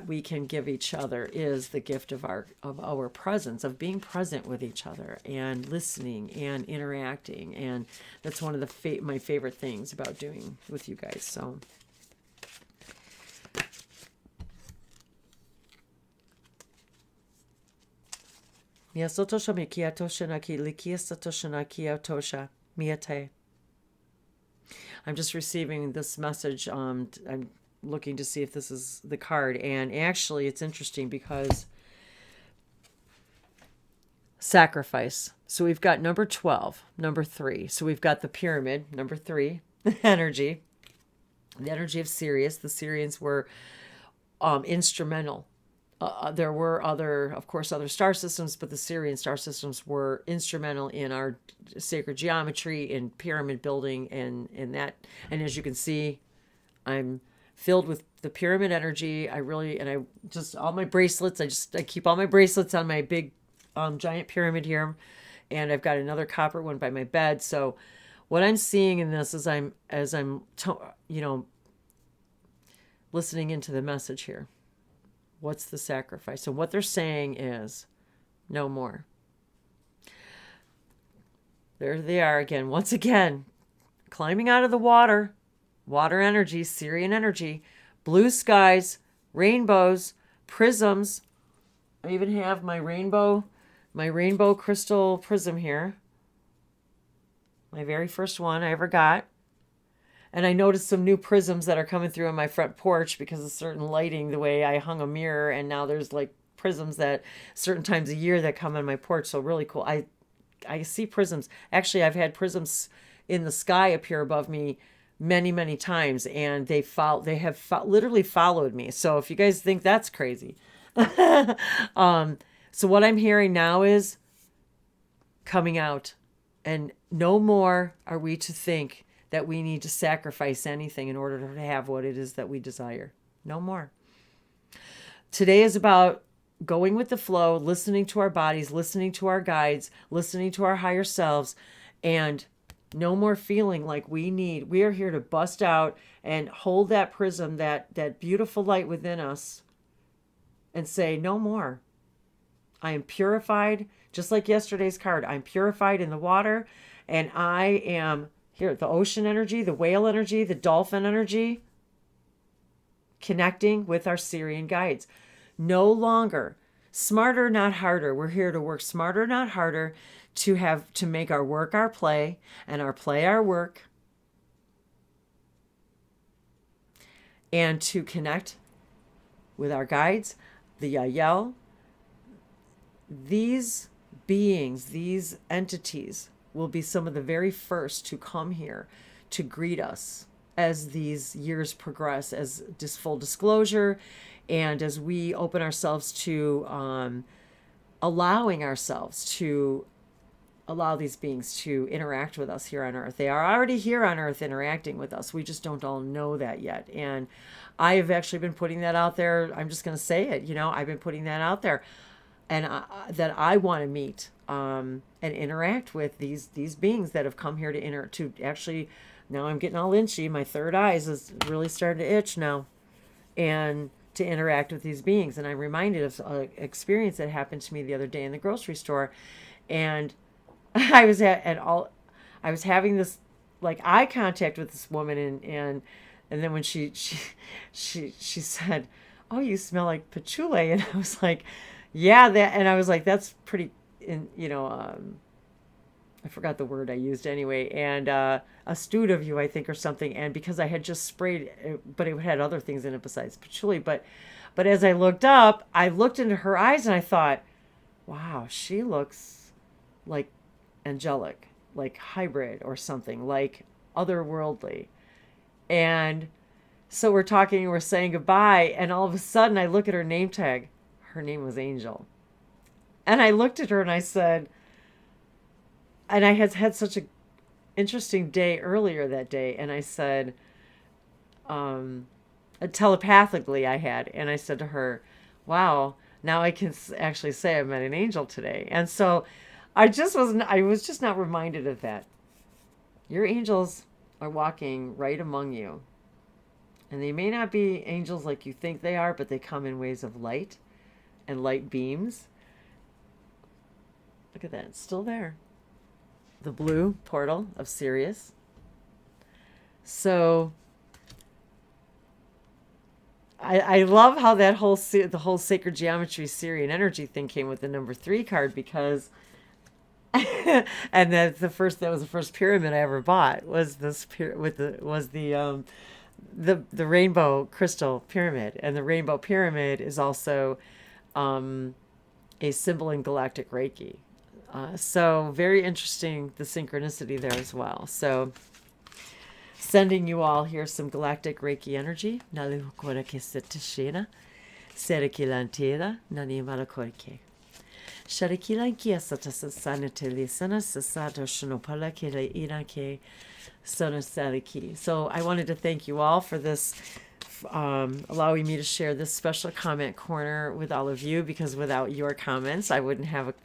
we can give each other is the gift of our presence, of being present with each other and listening and interacting. And that's one of the my favorite things about doing with you guys. So Miasotosha mikiatosha naki likiasatosha naki autosha miate. I'm just receiving this message. I'm looking to see if this is the card, and actually it's interesting because sacrifice. So we've got number 12, number 3. So we've got the pyramid, number 3, energy, the energy of Sirius. The Sirians were instrumental. There were other star systems, but the Sirian star systems were instrumental in our sacred geometry, in pyramid building, and in that. And as you can see, I'm filled with the pyramid energy. I just, all my bracelets, I keep all my bracelets on my big giant pyramid here, and I've got another copper one by my bed. So what I'm seeing in this is listening into the message here. What's the sacrifice? So what they're saying is no more. There they are again, once again, climbing out of the water energy, Sirian energy, blue skies, rainbows, prisms. I even have my rainbow crystal prism here. My very first one I ever got. And I noticed some new prisms that are coming through on my front porch because of certain lighting, the way I hung a mirror. And now there's like prisms that certain times a year that come on my porch. So really cool. I see prisms. Actually, I've had prisms in the sky appear above me many, many times. And they have literally followed me. So if you guys think that's crazy. So what I'm hearing now is coming out. And no more are we to think that we need to sacrifice anything in order to have what it is that we desire. No more. Today is about going with the flow, listening to our bodies, listening to our guides, listening to our higher selves, and no more feeling like we are here to bust out and hold that prism, that beautiful light within us, and say, no more. I am purified, just like yesterday's card. I'm purified in the water, and I am here, the ocean energy, the whale energy, the dolphin energy, connecting with our Sirian guides. No longer smarter, not harder. We're here to work smarter, not harder, to make our work our play, and our play our work, and to connect with our guides, the Yael. These beings, these entities, will be some of the very first to come here to greet us as these years progress, as full disclosure, and as we open ourselves to allowing ourselves to allow these beings to interact with us here on Earth. They are already here on Earth interacting with us. We just don't all know that yet. And I have actually been putting that out there. I'm just going to say it. I've been putting that out there, and that I want to meet and interact with these beings that have come here to actually, now I'm getting all inchy. My third eyes is really starting to itch now, and to interact with these beings. And I'm reminded of an experience that happened to me the other day in the grocery store, and I was having this like eye contact with this woman, and then when she said, "Oh, you smell like patchouli," and I was like, "Yeah, that," and I was like, "That's pretty." I forgot the word I used anyway, and astute of you, I think, or something. And because I had just sprayed it, but it had other things in it besides patchouli. But as I looked up, I looked into her eyes and I thought, wow, she looks like angelic, like hybrid or something, like otherworldly. And so we're talking, we're saying goodbye, and all of a sudden I look at her name tag. Her name was Angel. And I looked at her and I said, and I had such an interesting day earlier that day, and I said, telepathically I had, and I said to her, wow, now I can actually say I met an angel today. And so I was just not reminded of that. Your angels are walking right among you. And they may not be angels like you think they are, but they come in ways of light and light beams. Look at that, it's still there. The blue portal of Sirius. So I love how that the whole sacred geometry Sirian energy thing came with the number 3 card, because and that was the first pyramid I ever bought, was this the rainbow crystal pyramid. And the rainbow pyramid is also a symbol in Galactic Reiki. So very interesting, the synchronicity there as well. So sending you all here some Galactic Reiki energy. So I wanted to thank you all for this, allowing me to share this special comment corner with all of you, because without your comments, I wouldn't have a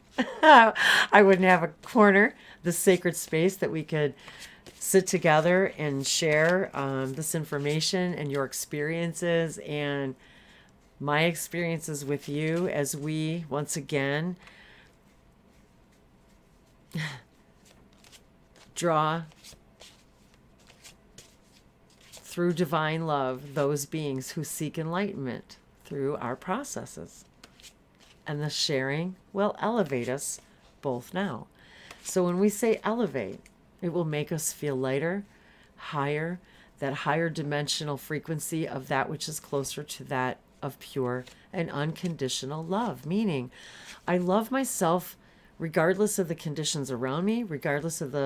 corner, the sacred space that we could sit together and share this information and your experiences and my experiences with you, as we once again draw through divine love those beings who seek enlightenment through our processes. And the sharing will elevate us both now. So when we say elevate, it will make us feel lighter, higher, that higher dimensional frequency of that which is closer to that of pure and unconditional love. Meaning, I love myself regardless of the conditions around me, regardless of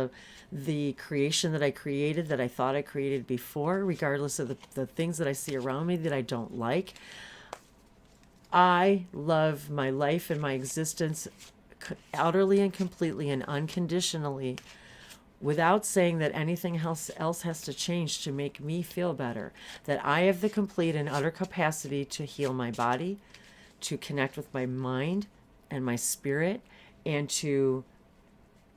the creation that I created, that I thought I created before, regardless of the things that I see around me that I don't like. I love my life and my existence utterly and completely and unconditionally, without saying that anything else has to change to make me feel better. That I have the complete and utter capacity to heal my body, to connect with my mind and my spirit, and to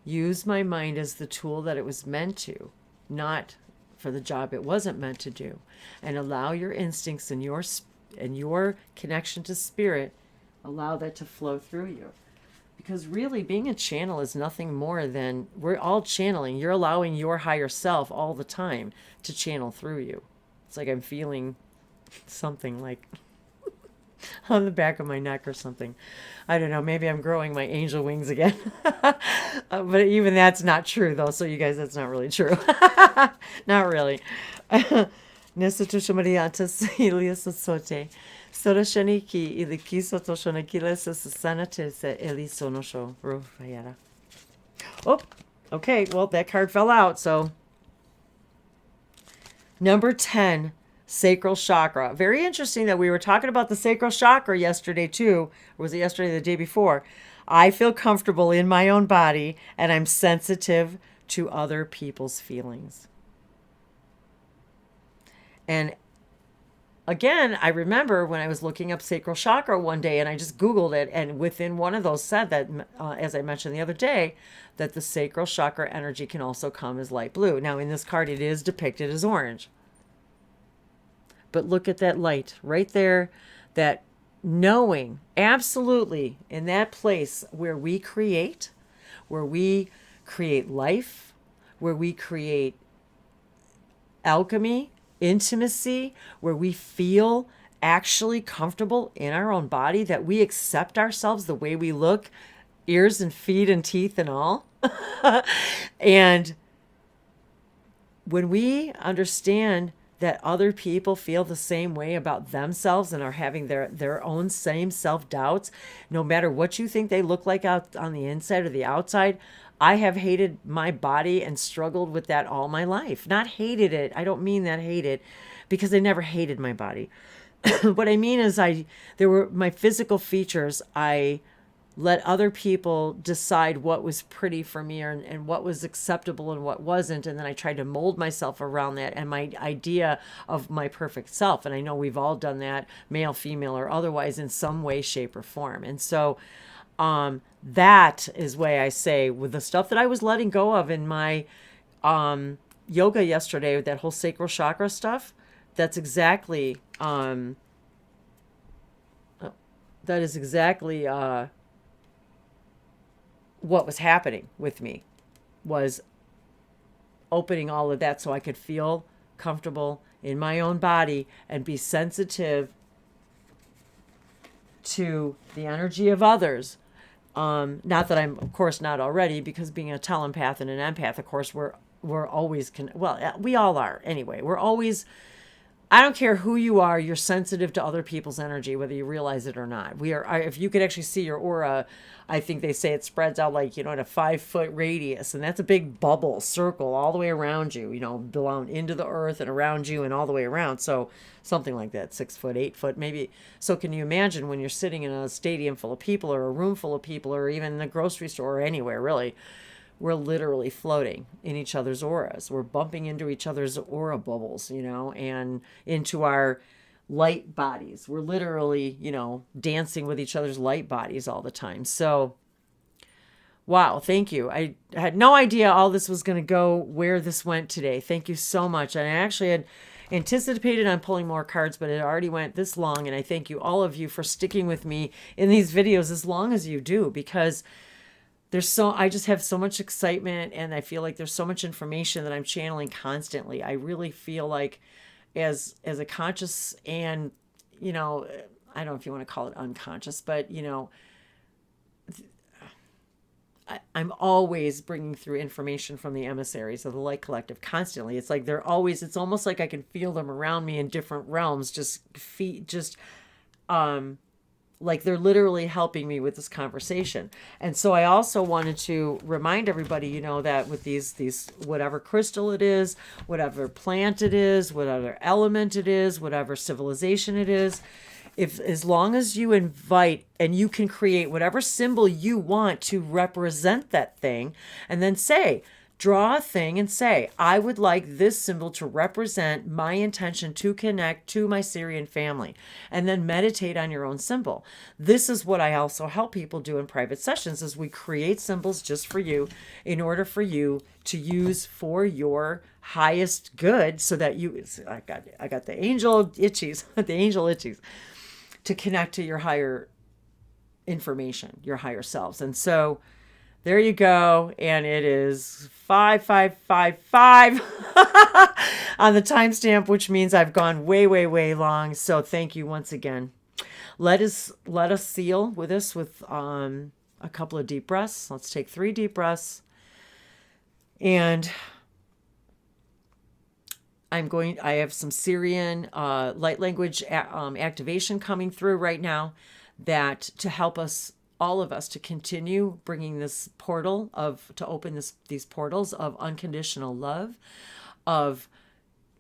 use my mind as the tool that it was meant to, not for the job it wasn't meant to do. And allow your instincts and your connection to spirit, allow that to flow through you. Because really, being a channel is nothing more than, we're all channeling. You're allowing your higher self all the time to channel through you. It's like I'm feeling something like on the back of my neck or something. I don't know. Maybe I'm growing my angel wings again. But even that's not true, though. So you guys, that's not really true. Not really. Oh, okay. Well, that card fell out. So number 10, sacral chakra. Very interesting that we were talking about the sacral chakra yesterday too. Or was it yesterday or the day before? I feel comfortable in my own body, and I'm sensitive to other people's feelings. And again, I remember when I was looking up sacral chakra one day, and I just Googled it, and within one of those said that, as I mentioned the other day, that the sacral chakra energy can also come as light blue. Now, in this card, it is depicted as orange. But look at that light right there, that knowing absolutely in that place where we create life, where we create alchemy, intimacy, where we feel actually comfortable in our own body, that we accept ourselves the way we look, ears and feet and teeth and all. And when we understand that other people feel the same way about themselves and are having their own same self-doubts, no matter what you think they look like out on the inside or the outside. I have hated my body and struggled with that all my life. Not hated it. I don't mean that hated, because I never hated my body. What I mean is there were my physical features. I let other people decide what was pretty for me, and what was acceptable and what wasn't. And then I tried to mold myself around that and my idea of my perfect self. And I know we've all done that, male, female, or otherwise, in some way, shape, or form. And so that is why I say, with the stuff that I was letting go of in my yoga yesterday, with that whole sacral chakra stuff, that's exactly what was happening with me, was opening all of that so I could feel comfortable in my own body and be sensitive to the energy of others. Not that I'm, of course, not already, because being a telepath and an empath, of course, we're always, we all are anyway. We're always, I don't care who you are, you're sensitive to other people's energy, whether you realize it or not. If you could actually see your aura, I think they say it spreads out like, in a 5-foot radius. And that's a big bubble circle all the way around you, belong into the earth and around you and all the way around. So something like that, 6 foot, 8 foot, maybe. So can you imagine when you're sitting in a stadium full of people, or a room full of people, or even the grocery store, or anywhere really, we're literally floating in each other's auras. We're bumping into each other's aura bubbles, and into our light bodies. We're literally, dancing with each other's light bodies all the time. So, wow, thank you. I had no idea all this was going to go where this went today. Thank you so much. And I actually had anticipated on pulling more cards, but it already went this long. And I thank you, all of you, for sticking with me in these videos as long as you do, because I just have so much excitement, and I feel like there's so much information that I'm channeling constantly. I really feel like as a conscious, and, I don't know if you want to call it unconscious, but, I'm always bringing through information from the emissaries of the Light Collective constantly. It's like it's almost like I can feel them around me in different realms, like they're literally helping me with this conversation. And so I also wanted to remind everybody, that with these, whatever crystal it is, whatever plant it is, whatever element it is, whatever civilization it is, as long as you invite, and you can create whatever symbol you want to represent that thing, and then draw a thing and say, I would like this symbol to represent my intention to connect to my Sirian family, and then meditate on your own symbol. This is what I also help people do in private sessions, is we create symbols just for you, in order for you to use for your highest good, so that I got the angel itchies, the angel itchies, to connect to your higher information, your higher selves. And so there you go. And it is 5555 on the timestamp, which means I've gone way, way, way long. So thank you once again. Let us seal with this with a couple of deep breaths. Let's take 3 deep breaths. And I have some Sirian light language activation coming through right now, that to help us, all of us, to continue bringing this portal to open these portals of unconditional love, of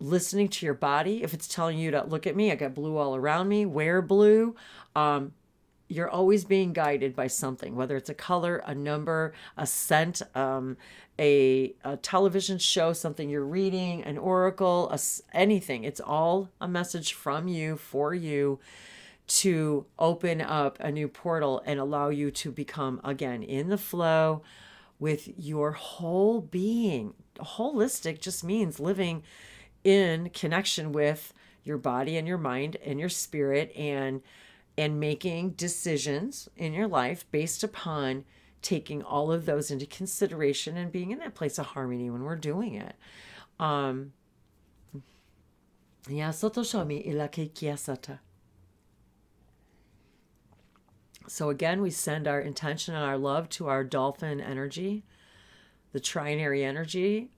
listening to your body. If it's telling you to look at me, I got blue all around me, wear blue. You're always being guided by something, whether it's a color, a number, a scent, a television show, something you're reading, an oracle, anything. It's all a message from you, for you, to open up a new portal and allow you to become, again, in the flow with your whole being. Holistic just means living in connection with your body and your mind and your spirit, and making decisions in your life based upon taking all of those into consideration and being in that place of harmony when we're doing it. So again, we send our intention and our love to our dolphin energy, the trinary energy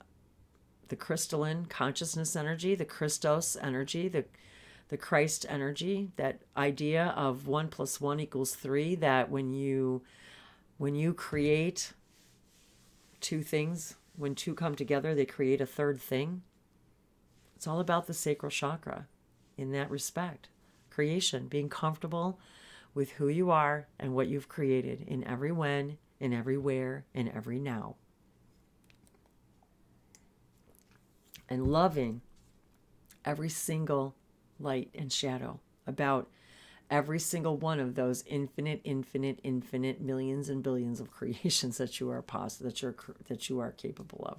the crystalline consciousness energy, the Christos energy, the Christ energy, that idea of 1 + 1 = 3, that when you create two things, when two come together, they create a third thing. It's all about the sacral chakra in that respect. Creation, being comfortable with who you are and what you've created in every when, in every where, in every now. And loving every single light and shadow about every single one of those infinite millions and billions of creations that you are that you are capable of.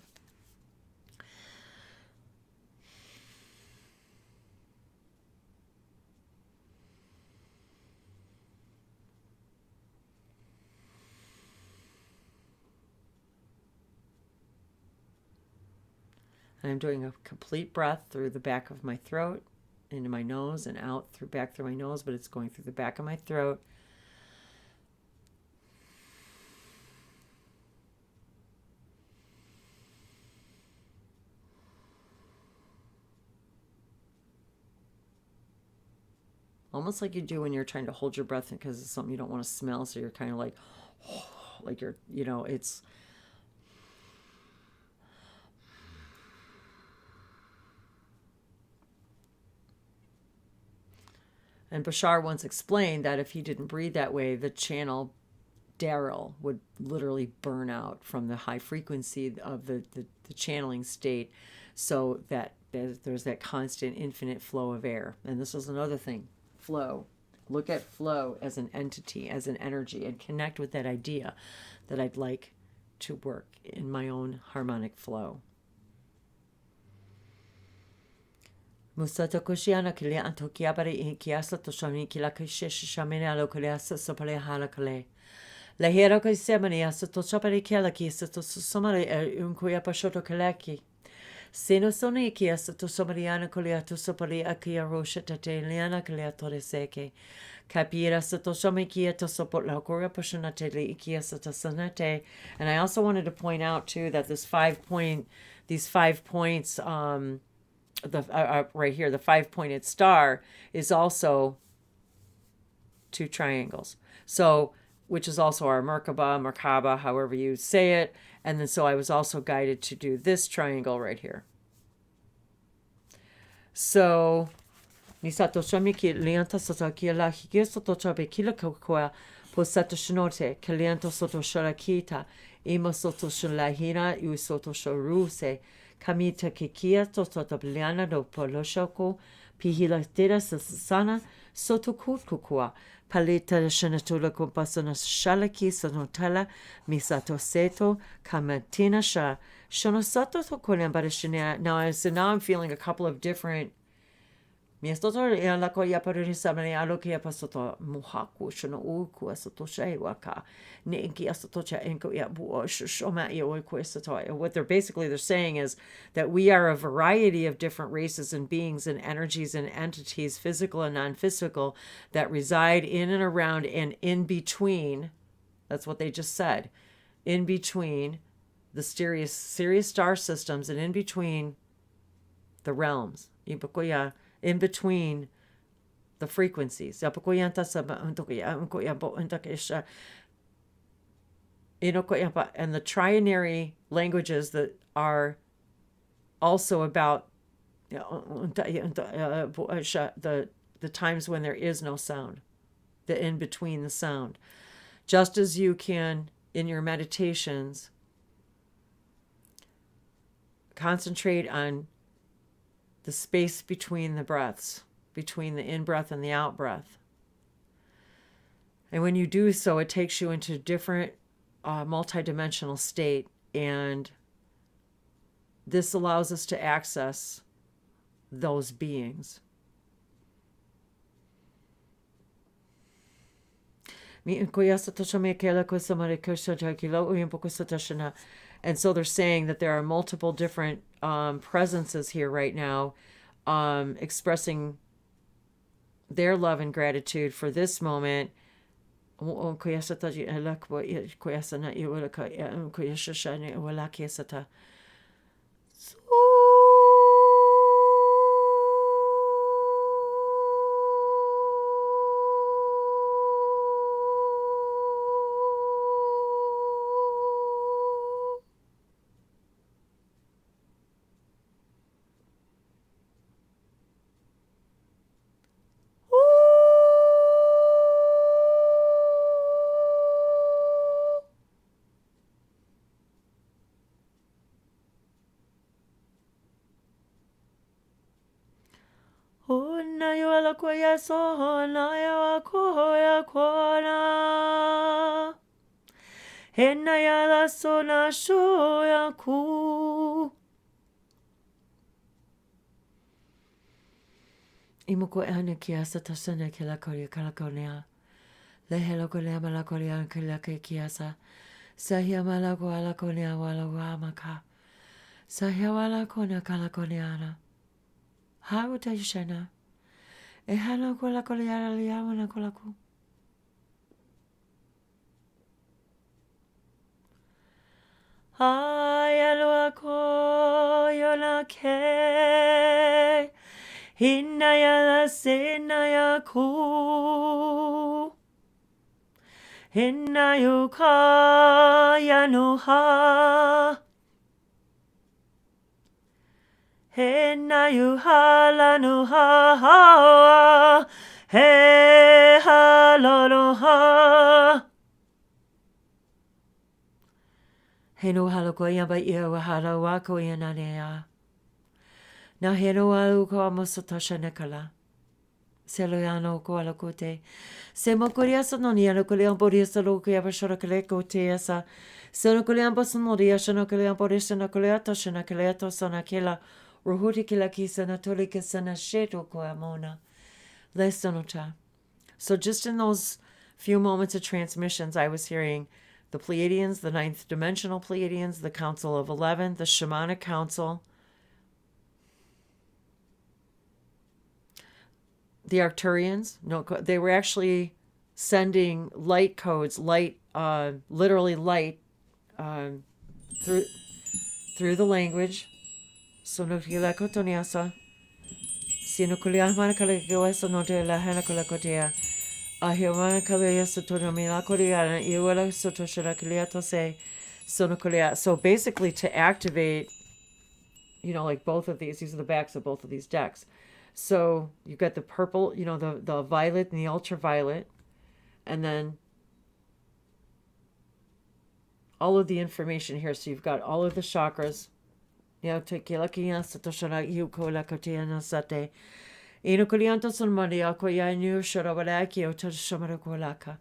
And I'm doing a complete breath through the back of my throat, into my nose, and out back through my nose, but it's going through the back of my throat. Almost like you do when you're trying to hold your breath because it's something you don't want to smell, so you're kind of like, like you're, it's... And Bashar once explained that if he didn't breathe that way, the channel Daryl would literally burn out from the high frequency of the channeling state, so that there's that constant infinite flow of air. And this is another thing, flow. Look at flow as an entity, as an energy, and connect with that idea that I'd like to work in my own harmonic flow. Musata Koshiana Kilia Antokiabari in Kiasa Toshani Kilakish Shamina Lokuliasa Sopale Halakale. La Hero Semani Asatosapari Kelaki Satosomari Unkuya Pashoto Kalaki. Seno Soni Kiasato Somariana Koliato Sopari Akia Rosha Tateliana Kaliatore Seke. Capira Satosomi Kiato Sopot La Korea Passionateli Kiasata Sanate. And I also wanted to point out too that these 5 points, right here, the 5-pointed star is also 2 triangles. So, which is also our Merkaba, however you say it. And then so I was also guided to do this triangle right here. So, Misato Shamiki Lianta Sotakia La Higesoto Chabe Kilakoa Posato Shinote, Kalianto Soto Sharakita, Imo Soto Shalahina, Usoto Shoruse. Kamita Kikia Totobliana do Poloshoko, Pihila Tera Sasana, Sotokukua, Paleta Shanatula Compasona Shalaki Sonotala, Misato Seto, Kamatina Sha, Shonosato Tokolambarashina. Now I'm feeling a couple of different. Miastoto la koya parinisamani alokia pasoto muhaku shono uku asoto shaiwaka ninki asotocha enko ya buo shoma yo questo. What they're saying is that we are a variety of different races and beings and energies and entities, physical and non-physical, that reside in and around and in between. That's what they just said. In between the Sirius star systems and in between the realms. In between the frequencies. And the trinary languages that are also about the times when there is no sound, the in between the sound. Just as you can, in your meditations, concentrate on the space between the breaths, between the in-breath and the out-breath. And when you do so, it takes you into a different multidimensional state, and this allows us to access those beings. And so they're saying that there are multiple different presences here right now, expressing their love and gratitude for this moment. Hona yo ala koya so hona yo akoya kona. Hena ya la sona shoya ku. Imoko ana kiasa tasana kila korea kalakonea. Lehelo kolea malakorea kila kiasa. Sahia malako ala konea wala wamaka. Sahia wala kona kalakoneana. How utashana? Ehana kola kolea liamana kolaku. Ayalo ako yona ke. Hinaya senaya ku. Hinayu kaya no ha. Hinayu hala no ha. He halo no ha. Heno halo ko yamba ia wa halo wa ko yananea. Na heno alu ko amosotasha nekala. Seloyano ko alakote. Se mokoria sononia no kolean boria solo ko yabashora kaleko te asa. Se no kolean bosonoria shano kolean borisha no koleato shana koleato sona kela. Rohuri kila kisa na tolika sana sheto ko amona. Lesonota. So just in those few moments of transmissions, I was hearing the Pleiadians, the ninth dimensional Pleiadians, the Council of 11, the Shamanic Council, the Arcturians. No, they were actually sending light codes, literally light, through the language. So no kila kotoniasa. Sino kulia mana kala goesa no te la hana kala kotea. Ahimana kalia sotono mila korea iwala soto shara kalia to say sono kalia. So basically to activate, like both of these are the backs of both of these decks. So you've got the purple, the violet and the ultraviolet, and then all of the information here. So you've got all of the chakras. Tequila kia satoshana yuko la kotea no sate. Ino kolianto son maria ko ya new shorabalaki o toshamara kolaka.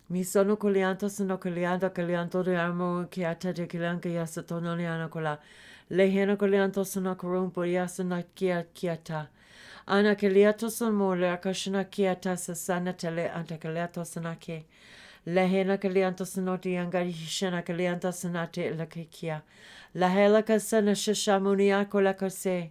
Mi sono kolianto sono kolianto de amo ki atate kilanka ya satononiana kola. Lehena kolianto sono korumpo ya sana kiata. Ana kiliato son mole akashana kiata sasana tele antakaliato sanake. Lehena kalianto sonoti angari shana kalianta sonate lakikia. Lahela kasana shishamunia kolakase.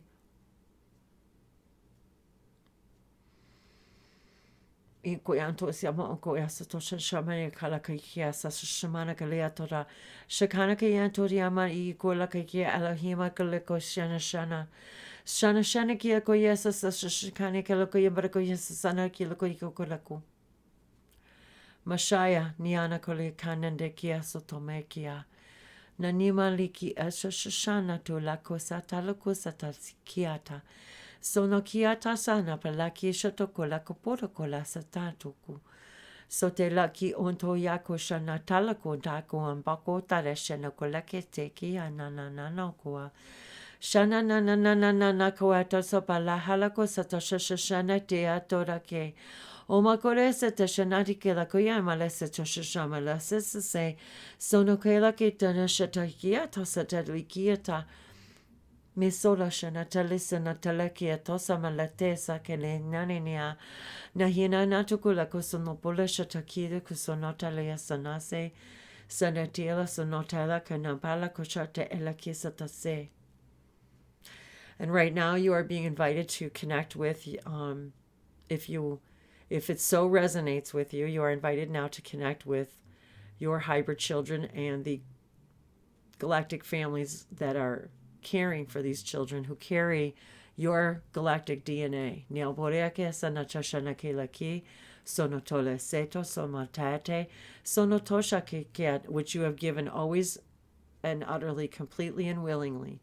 Inkoyanto siamo onko yasatosha shamani kalakakia sashamana kaliatora. Shakana kayanto riama I kolakakia alahima kaleko shana shana. Shana shana kia koyasa sashakani kalako yambarako yasasana kilako yikokolaku. Mashaya niana kole kanande kia sotomekia. Nanima liki ashashana to la kosata la kosata kiata. Sono kiata sana palaki shotoko la kopotoko la satatuku. Sote laki onto yako shana talako dako ambako tareshana kolake teki ananana koa. Shana nananana koata sopala halako satashashana te atorake. Oma korese te shanati ke la koyama lese toshashama lese se sono ke la kitana shatakia tosatadwikiata misola shanata lisa natalakia tosama latesa ke le nanenia nahina natukula kusonopola shatakira kusonota lea sanase sanatila sonotala kanapala koshata elakisatase. And right now you are being invited to connect with, if it so resonates with you, you are invited now to connect with your hybrid children and the galactic families that are caring for these children who carry your galactic DNA. Neoboreake sanachashanakilaki sonotole seto somatate sonotosha which you have given always and utterly, completely and willingly.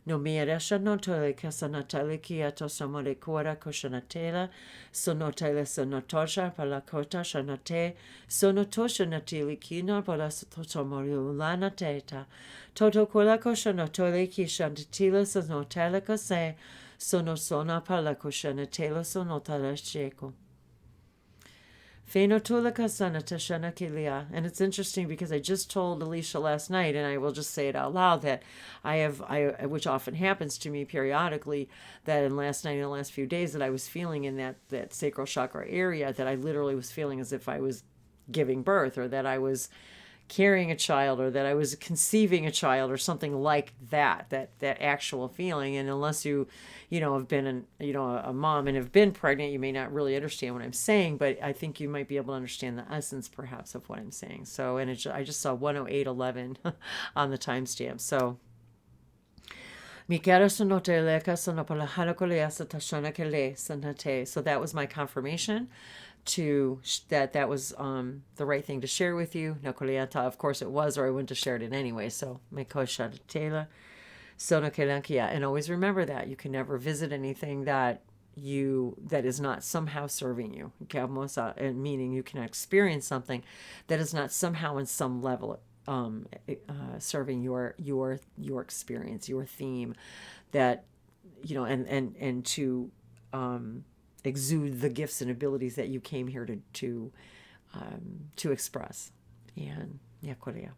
No miaresha no tole kasanatale kiato samore kora koshanatela, sonotele sonotosha palakota shanate, sonotosha natili kina palasotosomoriulana teta, toto kola koshanatole kishantatila sonotele kase, sonosona palakoshanatela sonotala sheko. And it's interesting because I just told Alicia last night, and I will just say it out loud, that which often happens to me periodically, that in last night and the last few days that I was feeling in that sacral chakra area, that I literally was feeling as if I was giving birth, or that I was carrying a child, or that I was conceiving a child, or something like that actual feeling. And unless you have been a mom and have been pregnant, you may not really understand what I'm saying, but I think you might be able to understand the essence perhaps of what I'm saying. So, and I just saw 108:11 on the timestamp. So so that was my confirmation that was the right thing to share with you. Of course it was, or I wouldn't have shared it anyway. So and always remember that you can never visit anything that is not somehow serving you. And meaning you can experience something that is not somehow in some level serving your experience, your theme, that and to exude the gifts and abilities that you came here to express. And Korea.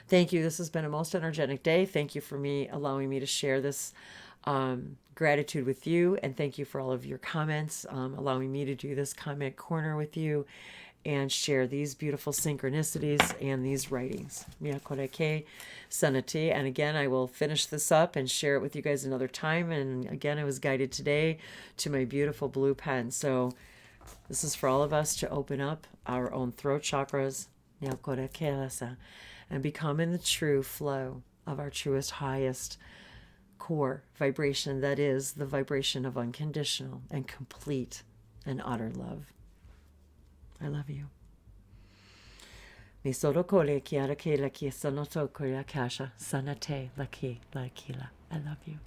Thank you. This has been a most energetic day. Thank you for allowing me to share this gratitude with you, and thank you for all of your comments, allowing me to do this comment corner with you and share these beautiful synchronicities and these writings. And again, I will finish this up and share it with you guys another time. And again, I was guided today to my beautiful blue pen. So this is for all of us to open up our own throat chakras and become in the true flow of our truest, highest core vibration, that is the vibration of unconditional and complete and utter love. I love you. I love you.